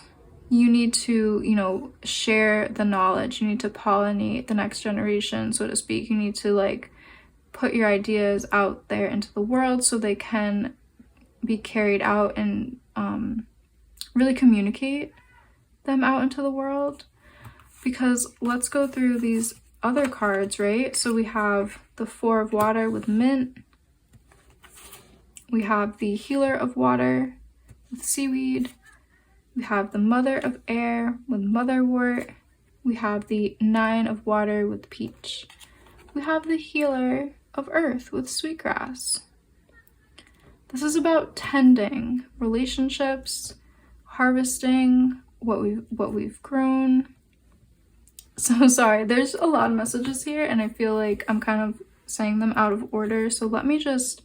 You need to, you know, share the knowledge. You need to pollinate the next generation, so to speak. You need to like put your ideas out there into the world so they can be carried out and really communicate them out into the world. Because let's go through these other cards, right? So we have the 4 of water with mint. We have the healer of water with seaweed. We have the mother of air with motherwort. We have the 9 of water with peach. We have the healer of earth with sweetgrass. This is about tending relationships, harvesting what we've grown. So sorry, there's a lot of messages here and I feel like I'm kind of saying them out of order. So let me just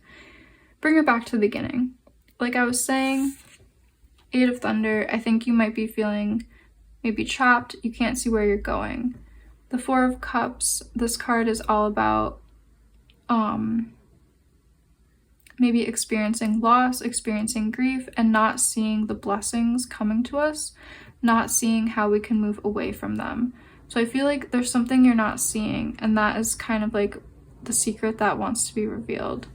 bring it back to the beginning. Like I was saying, 8 of Thunder, I think you might be feeling maybe trapped. You can't see where you're going. The 4 of Cups, this card is all about maybe experiencing loss, experiencing grief, and not seeing the blessings coming to us, not seeing how we can move away from them. So I feel like there's something you're not seeing, and that is kind of like the secret that wants to be revealed.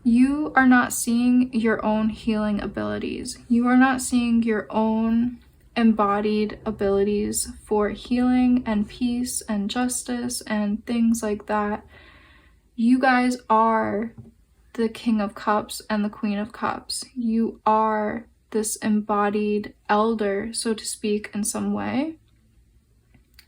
You are not seeing your own healing abilities. You are not seeing your own embodied abilities for healing and peace and justice and things like that. You guys are the King of Cups and the Queen of Cups. You are this embodied elder, so to speak, in some way.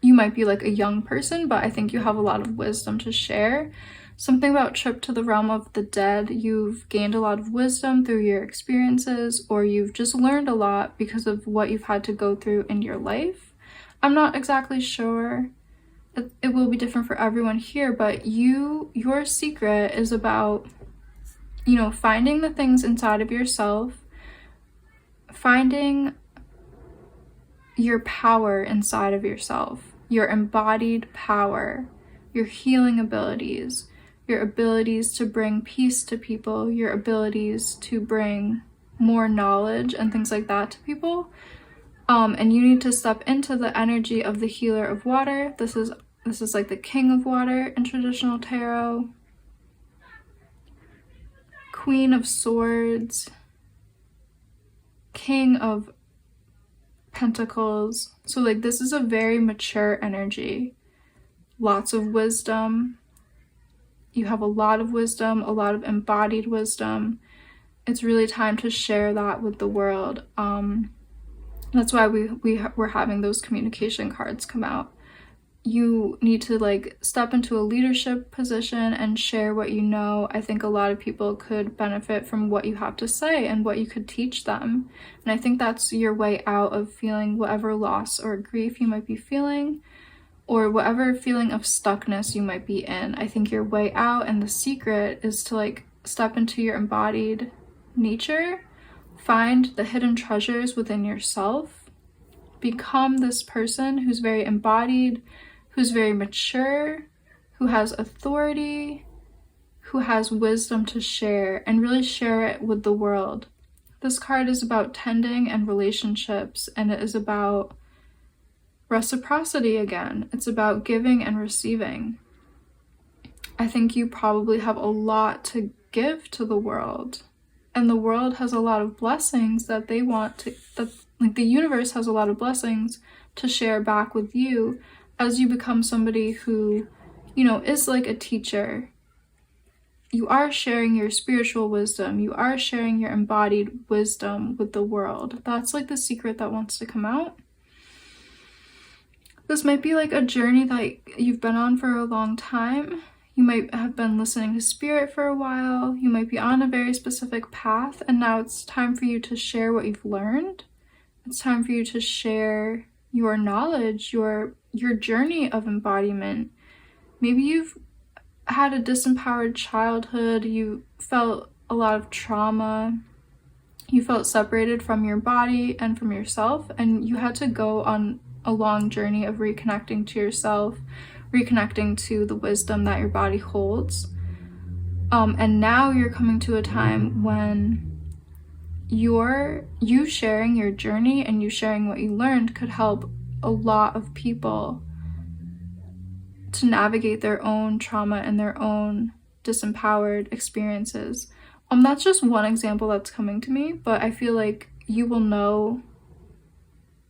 You might be like a young person, but I think you have a lot of wisdom to share. Something about trip to the realm of the dead. You've gained a lot of wisdom through your experiences, or you've just learned a lot because of what you've had to go through in your life. I'm not exactly sure. It will be different for everyone here, but your secret is about you know, finding the things inside of yourself, finding your power inside of yourself, your embodied power, your healing abilities, your abilities to bring peace to people, your abilities to bring more knowledge and things like that to people. And you need to step into the energy of the healer of water. This is like the king of water in traditional tarot. Queen of swords, king of pentacles. So like this is a very mature energy. Lots of wisdom. You have a lot of wisdom, a lot of embodied wisdom. It's really time to share that with the world. That's why we're having those communication cards come out. You need to like step into a leadership position and share what you know. I think a lot of people could benefit from what you have to say and what you could teach them. And I think that's your way out of feeling whatever loss or grief you might be feeling, or whatever feeling of stuckness you might be in. I think your way out and the secret is to like step into your embodied nature, find the hidden treasures within yourself, become this person who's very embodied, who's very mature, who has authority, who has wisdom to share, and really share it with the world. This card is about tending and relationships, and it is about reciprocity again. It's about giving and receiving. I think you probably have a lot to give to the world, and the world has a lot of blessings that they want to, like the universe has a lot of blessings to share back with you as you become somebody who, you know, is like a teacher. You are sharing your spiritual wisdom. You are sharing your embodied wisdom with the world. That's like the secret that wants to come out. This might be like a journey that you've been on for a long time. You might have been listening to spirit for a while. You might be on a very specific path, and now it's time for you to share what you've learned. It's time for you to share your knowledge, your journey of embodiment. Maybe you've had a disempowered childhood, you felt a lot of trauma, you felt separated from your body and from yourself, and you had to go on a long journey of reconnecting to yourself, reconnecting to the wisdom that your body holds. And now you're coming to a time when you sharing your journey and you sharing what you learned could help a lot of people to navigate their own trauma and their own disempowered experiences. That's just one example that's coming to me, but I feel like you will know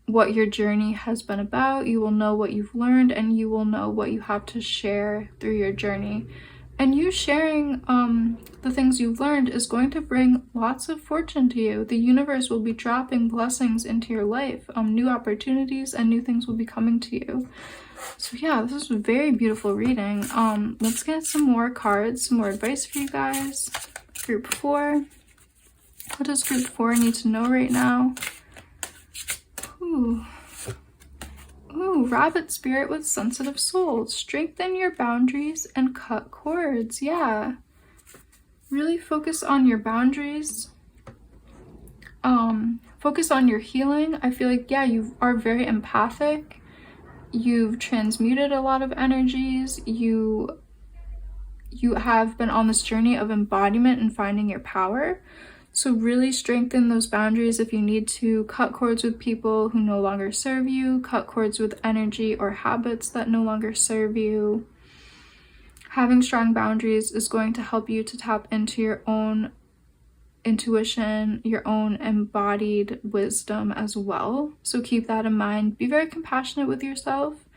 what your journey has been about, you will know what you've learned, and you will know what you have to share through your journey. And you sharing the things you've learned is going to bring lots of fortune to you. The universe will be dropping blessings into your life. New opportunities and new things will be coming to you. So yeah, this is a very beautiful reading. Let's get some more cards, some more advice for you guys. Group 4. What does group 4 need to know right now? Ooh, rabbit spirit with sensitive soul. Strengthen your boundaries and cut cords. Yeah. Really focus on your boundaries. Focus on your healing. I feel like, yeah, you are very empathic. You've transmuted a lot of energies. You have been on this journey of embodiment and finding your power. So really strengthen those boundaries if you need to. Cut cords with people who no longer serve you. Cut cords with energy or habits that no longer serve you. Having strong boundaries is going to help you to tap into your own intuition, your own embodied wisdom as well. So keep that in mind. Be very compassionate with yourself.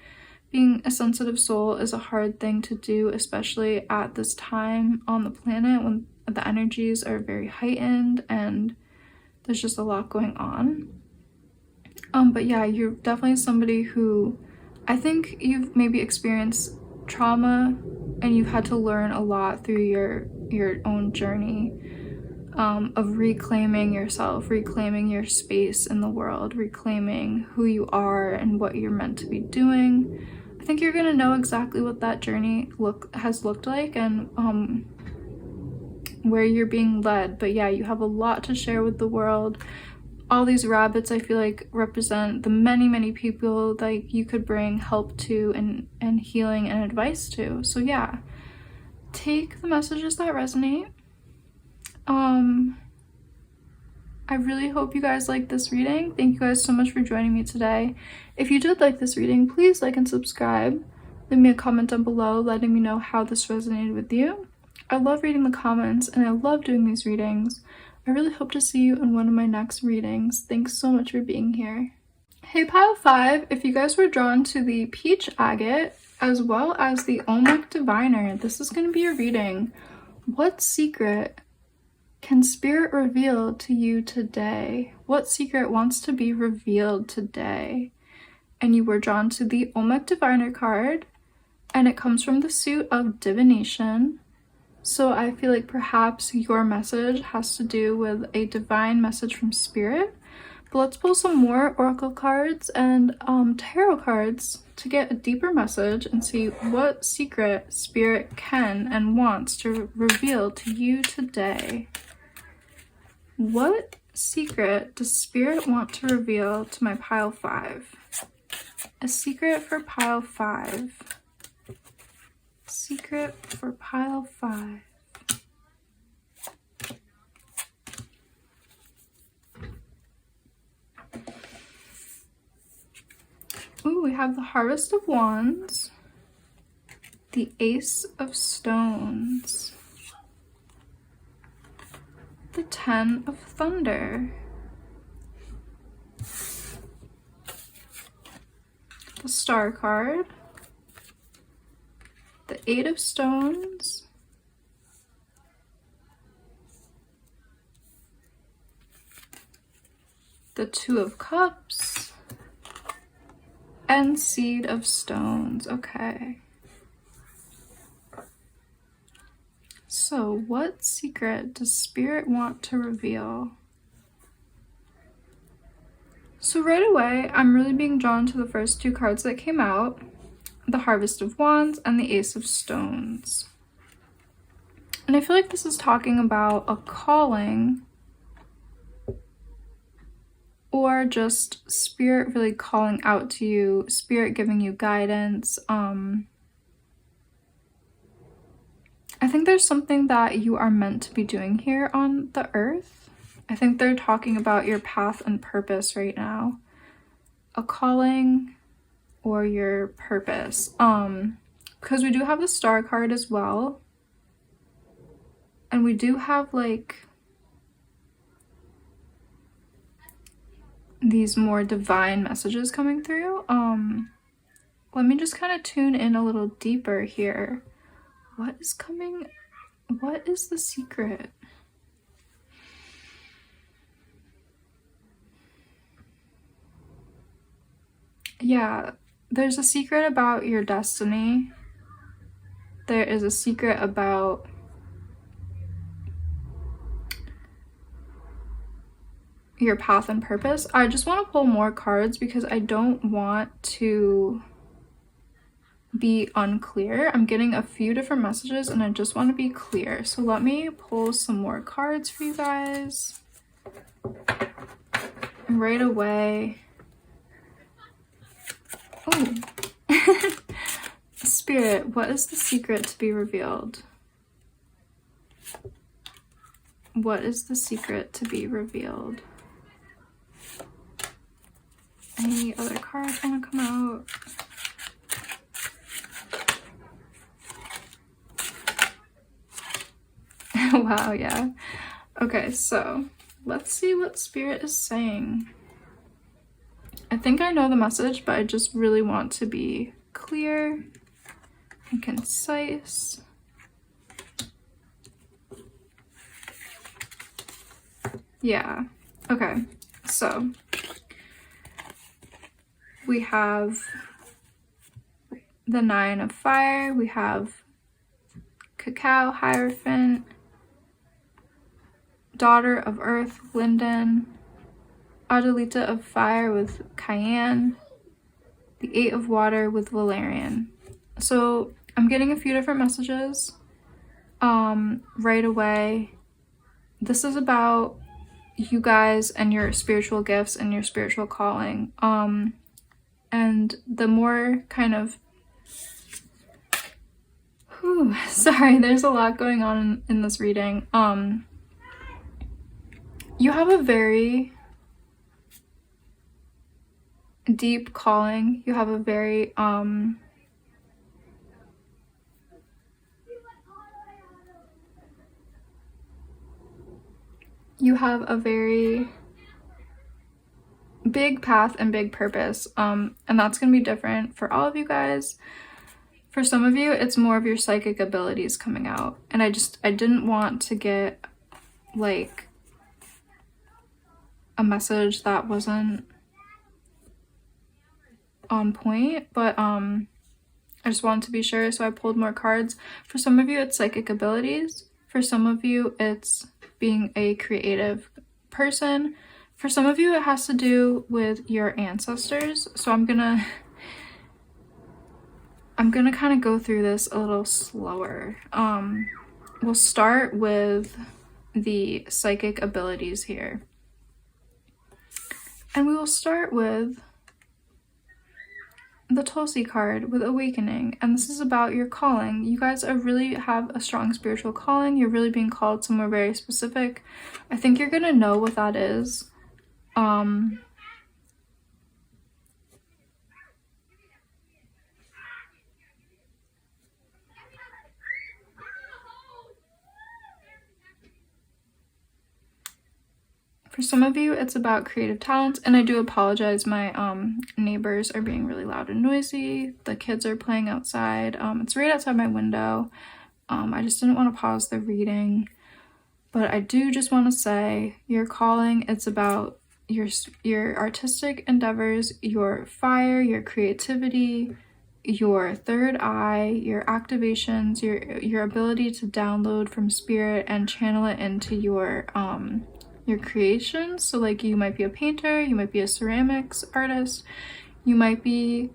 Being a sensitive soul is a hard thing to do, especially at this time on the planet when the energies are very heightened and there's just a lot going on. But yeah, you're definitely somebody who, I think you've maybe experienced trauma and you've had to learn a lot through your own journey of reclaiming yourself, reclaiming your space in the world, reclaiming who you are and what you're meant to be doing. I think you're gonna know exactly what that journey has looked like, and where you're being led. But yeah, you have a lot to share with the world. All these rabbits, I feel like, represent the many people like you could bring help to and healing and advice to. So yeah, take the messages that resonate. I really hope you guys like this reading. Thank you guys so much for joining me today. If you did like this reading, please like and subscribe. Leave me a comment down below letting me know how this resonated with you. I love reading the comments and I love doing these readings. I really hope to see you in one of my next readings. Thanks so much for being here. Hey Pile 5, if you guys were drawn to the Peach Agate as well as the Olmec Diviner, this is going to be a reading. What secret can Spirit reveal to you today? What secret wants to be revealed today? And you were drawn to the Olmec Diviner card, and it comes from the suit of Divination. So I feel like perhaps your message has to do with a divine message from Spirit. But let's pull some more Oracle cards and Tarot cards to get a deeper message and see what secret Spirit can and wants to reveal to you today. What secret does Spirit want to reveal to my Pile 5? A secret for Pile 5. Secret for Pile 5. Ooh, we have the Harvest of Wands, the Ace of Stones, the Ten of Thunder, the Star card, the Eight of Stones, the Two of Cups, and Seed of Stones. Okay. So what secret does Spirit want to reveal? So right away, I'm really being drawn to the first two cards that came out, the Harvest of Wands and the Ace of Stones. And I feel like this is talking about a calling or just Spirit really calling out to you, Spirit giving you guidance. I think there's something that you are meant to be doing here on the earth. I think they're talking about your path and purpose right now. A calling or your purpose. Because we do have the Star card as well. And we do have like these more divine messages coming through. Let me just kind of tune in a little deeper here. What is coming? What is the secret? Yeah, there's a secret about your destiny. There is a secret about your path and purpose. I just want to pull more cards because I don't want to be unclear. I'm getting a few different messages and I just want to be clear. So let me pull some more cards for you guys right away. Oh. Spirit, what is the secret to be revealed? What is the secret to be revealed? Any other cards want to come out? Wow, yeah. Okay, so let's see what Spirit is saying. I think I know the message, but I just really want to be clear and concise. Yeah, okay, so we have the Nine of Fire, we have Cacao, Hierophant, Daughter of Earth, Linden, Adelita of Fire with Cayenne, the Eight of Water with Valerian. So I'm getting a few different messages. right away, this is about you guys and your spiritual gifts and your spiritual calling. And the more kind of, sorry, there's a lot going on in this reading. You have a very deep calling. You have a very, you have a very big path and big purpose, and that's gonna be different for all of you guys. For some of you, it's more of your psychic abilities coming out, and I didn't want to get like a message that wasn't on point, but I just wanted to be sure, so I pulled more cards. For some of you, it's psychic abilities. For some of you, it's being a creative person. For some of you, it has to do with your ancestors. So I'm gonna kind of go through this a little slower. We'll start with the psychic abilities here. And we will start with the Tulsi card with Awakening, and this is about your calling. You guys really have a strong spiritual calling. You're really being called somewhere very specific. I think you're gonna know what that is. For some of you, it's about creative talents, and I do apologize. My neighbors are being really loud and noisy. The kids are playing outside. It's right outside my window. I just didn't want to pause the reading, but I do just want to say your calling, it's about your artistic endeavors, your fire, your creativity, your third eye, your activations, your ability to download from spirit and channel it into your creations. So like, you might be a painter, you might be a ceramics artist, you might be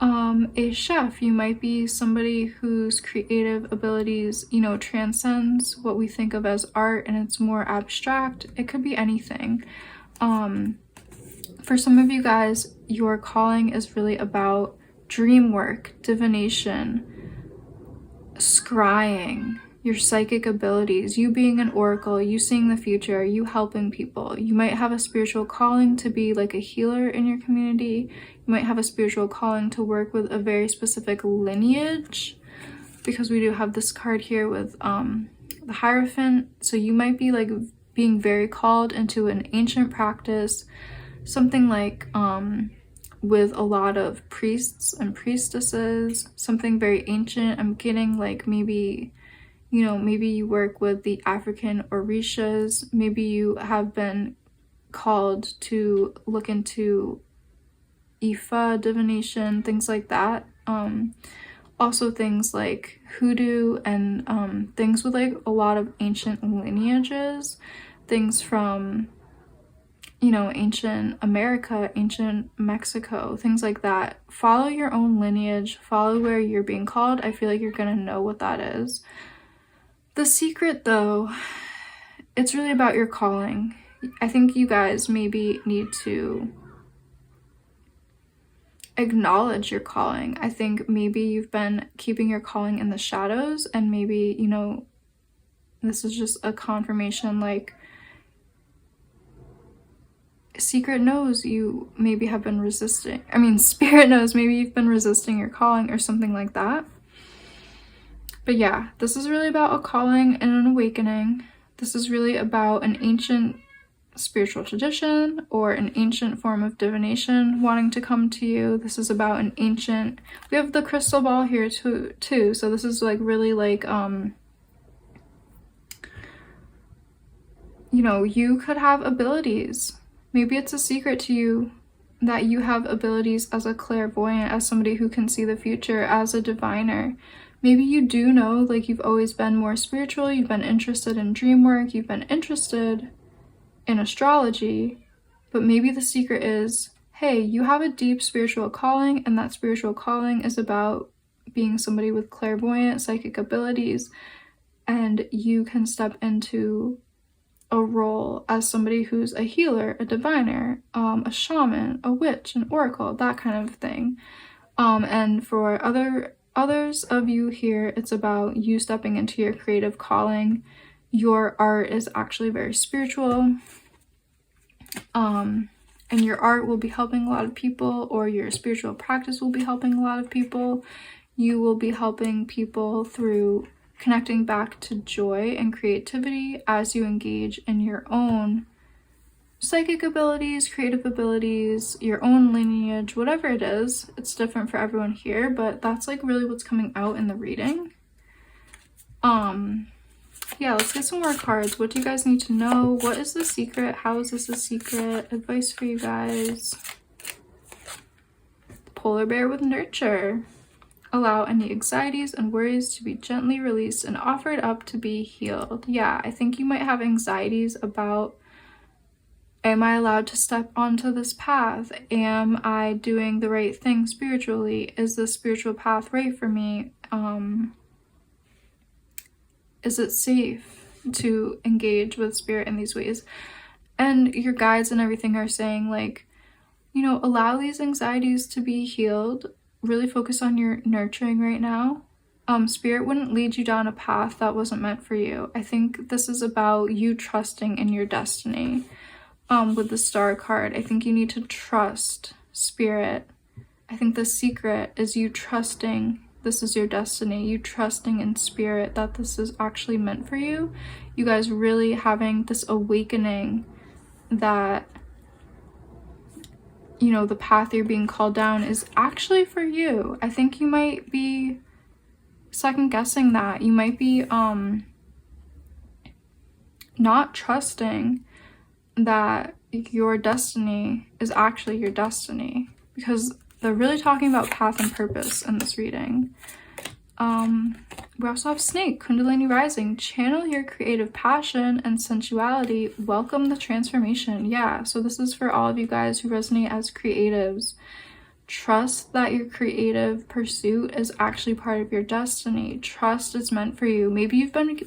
a chef, you might be somebody whose creative abilities, you know, transcends what we think of as art and it's more abstract. It could be anything. For some of you guys, your calling is really about dream work, divination, scrying, your psychic abilities, you being an oracle, you seeing the future, you helping people. You might have a spiritual calling to be like a healer in your community. You might have a spiritual calling to work with a very specific lineage, because we do have this card here with the Hierophant. So you might be like being very called into an ancient practice, something like with a lot of priests and priestesses, something very ancient. I'm getting like maybe, you know, maybe you work with the African Orishas. Maybe you have been called to look into Ifa divination, things like that. Also things like hoodoo and things with like a lot of ancient lineages, things from, you know, ancient America, ancient Mexico, things like that. Follow your own lineage, follow where you're being called. I feel like you're gonna know what that is. The secret, though, it's really about your calling. I think you guys maybe need to acknowledge your calling. I think maybe you've been keeping your calling in the shadows, and maybe, you know, this is just a confirmation, like, secret knows you maybe have been resisting. I mean, spirit knows maybe you've been resisting your calling or something like that. But yeah, this is really about a calling and an awakening. This is really about an ancient spiritual tradition or an ancient form of divination wanting to come to you. This is about an ancient, we have the crystal ball here too. So this is like really like, you know, you could have abilities. Maybe it's a secret to you that you have abilities as a clairvoyant, as somebody who can see the future, as a diviner. Maybe you do know, like, you've always been more spiritual, you've been interested in dream work, you've been interested in astrology, but maybe the secret is, hey, you have a deep spiritual calling, and that spiritual calling is about being somebody with clairvoyant psychic abilities, and you can step into a role as somebody who's a healer, a diviner, a shaman, a witch, an oracle, that kind of thing. And for others of you here, it's about you stepping into your creative calling. Your art is actually very spiritual. And your art will be helping a lot of people, or your spiritual practice will be helping a lot of people. You will be helping people through connecting back to joy and creativity as you engage in your own psychic abilities, creative abilities, your own lineage, whatever it is. It's different for everyone here, but that's like really what's coming out in the reading. Yeah, let's get some more cards. What do you guys need to know? What is the secret? How is this a secret? Advice for you guys. Polar bear with nurture. Allow any anxieties and worries to be gently released and offered up to be healed. Yeah, I think you might have anxieties about, am I allowed to step onto this path? Am I doing the right thing spiritually? Is this spiritual path right for me? Is it safe to engage with spirit in these ways? And your guides and everything are saying, like, you know, allow these anxieties to be healed. Really focus on your nurturing right now. Spirit wouldn't lead you down a path that wasn't meant for you. I think this is about you trusting in your destiny. With the star card, I think you need to trust spirit. I think the secret is you trusting this is your destiny, you trusting in spirit that this is actually meant for you. You guys really having this awakening that, you know, the path you're being called down is actually for you. I think you might be second guessing that. You might be not trusting that your destiny is actually your destiny, because they're really talking about path and purpose in this reading. We also have Snake, Kundalini Rising. Channel your creative passion and sensuality. Welcome the transformation. Yeah, so this is for all of you guys who resonate as creatives. Trust that your creative pursuit is actually part of your destiny. Trust it's meant for you. Maybe you've been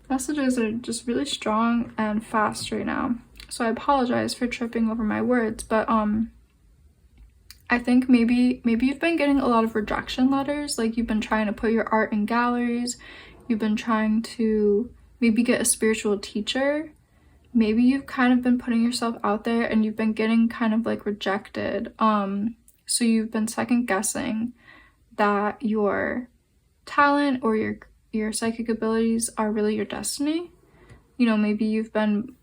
messages are just really strong and fast right now, so I apologize for tripping over my words, but I think maybe you've been getting a lot of rejection letters, like you've been trying to put your art in galleries, you've been trying to maybe get a spiritual teacher, maybe you've kind of been putting yourself out there and you've been getting kind of like rejected, so you've been second guessing that your talent or your psychic abilities are really your destiny. You know, maybe you've been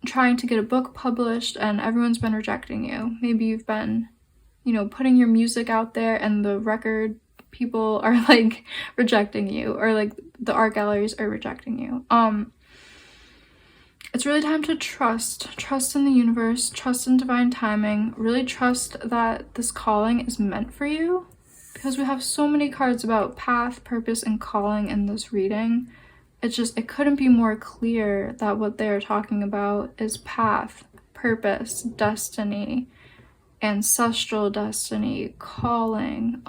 trying to get a book published and everyone's been rejecting you. Maybe you've been, you know, putting your music out there and the record people are like rejecting you, or like the art galleries are rejecting you. It's really time to trust in the universe, trust in divine timing, really trust that this calling is meant for you, because we have so many cards about path, purpose, and calling in this reading. It couldn't be more clear that what they're talking about is path, purpose, destiny, ancestral destiny, calling.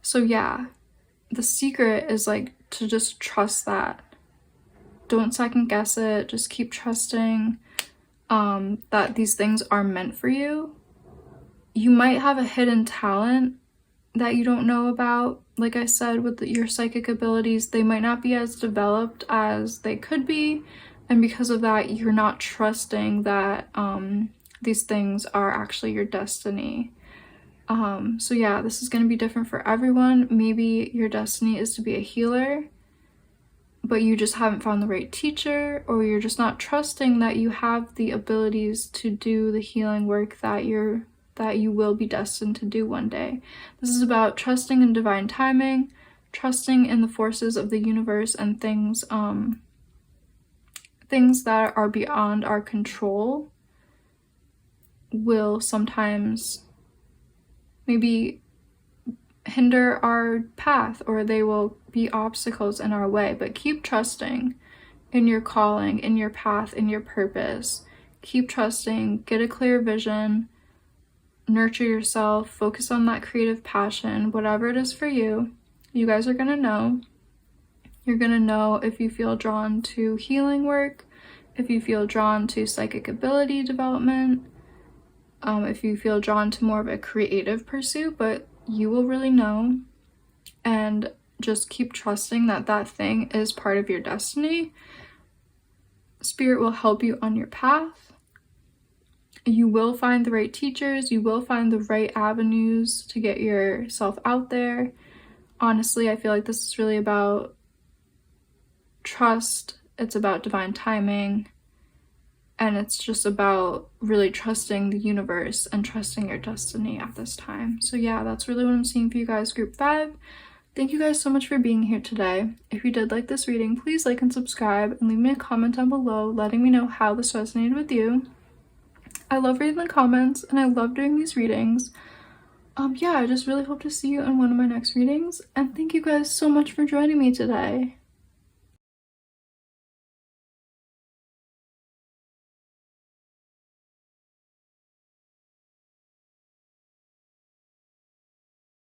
So yeah, the secret is like to just trust that. Don't second guess it, just keep trusting that these things are meant for you. You might have a hidden talent that you don't know about. Like I said, with your psychic abilities, they might not be as developed as they could be, and because of that, you're not trusting that these things are actually your destiny. So yeah, this is going to be different for everyone. Maybe your destiny is to be a healer, but you just haven't found the right teacher, or you're just not trusting that you have the abilities to do the healing work that you will be destined to do one day. This is about trusting in divine timing, trusting in the forces of the universe, and things that are beyond our control will sometimes maybe hinder our path, or they will be obstacles in our way. But keep trusting in your calling, in your path, in your purpose. Keep trusting, get a clear vision, nurture yourself, focus on that creative passion, whatever it is for you. You guys are gonna know. You're gonna know if you feel drawn to healing work, if you feel drawn to psychic ability development, if you feel drawn to more of a creative pursuit, but you will really know. And just keep trusting that that thing is part of your destiny. Spirit will help you on your path. You will find the right teachers, you will find the right avenues to get yourself out there. Honestly, I feel like this is really about trust, it's about divine timing, and it's just about really trusting the universe and trusting your destiny at this time. So yeah, that's really what I'm seeing for you guys, group 5. Thank you guys so much for being here today. If you did like this reading, please like and subscribe and leave me a comment down below letting me know how this resonated with you. I love reading the comments and I love doing these readings. Yeah, I just really hope to see you in one of my next readings, and thank you guys so much for joining me today.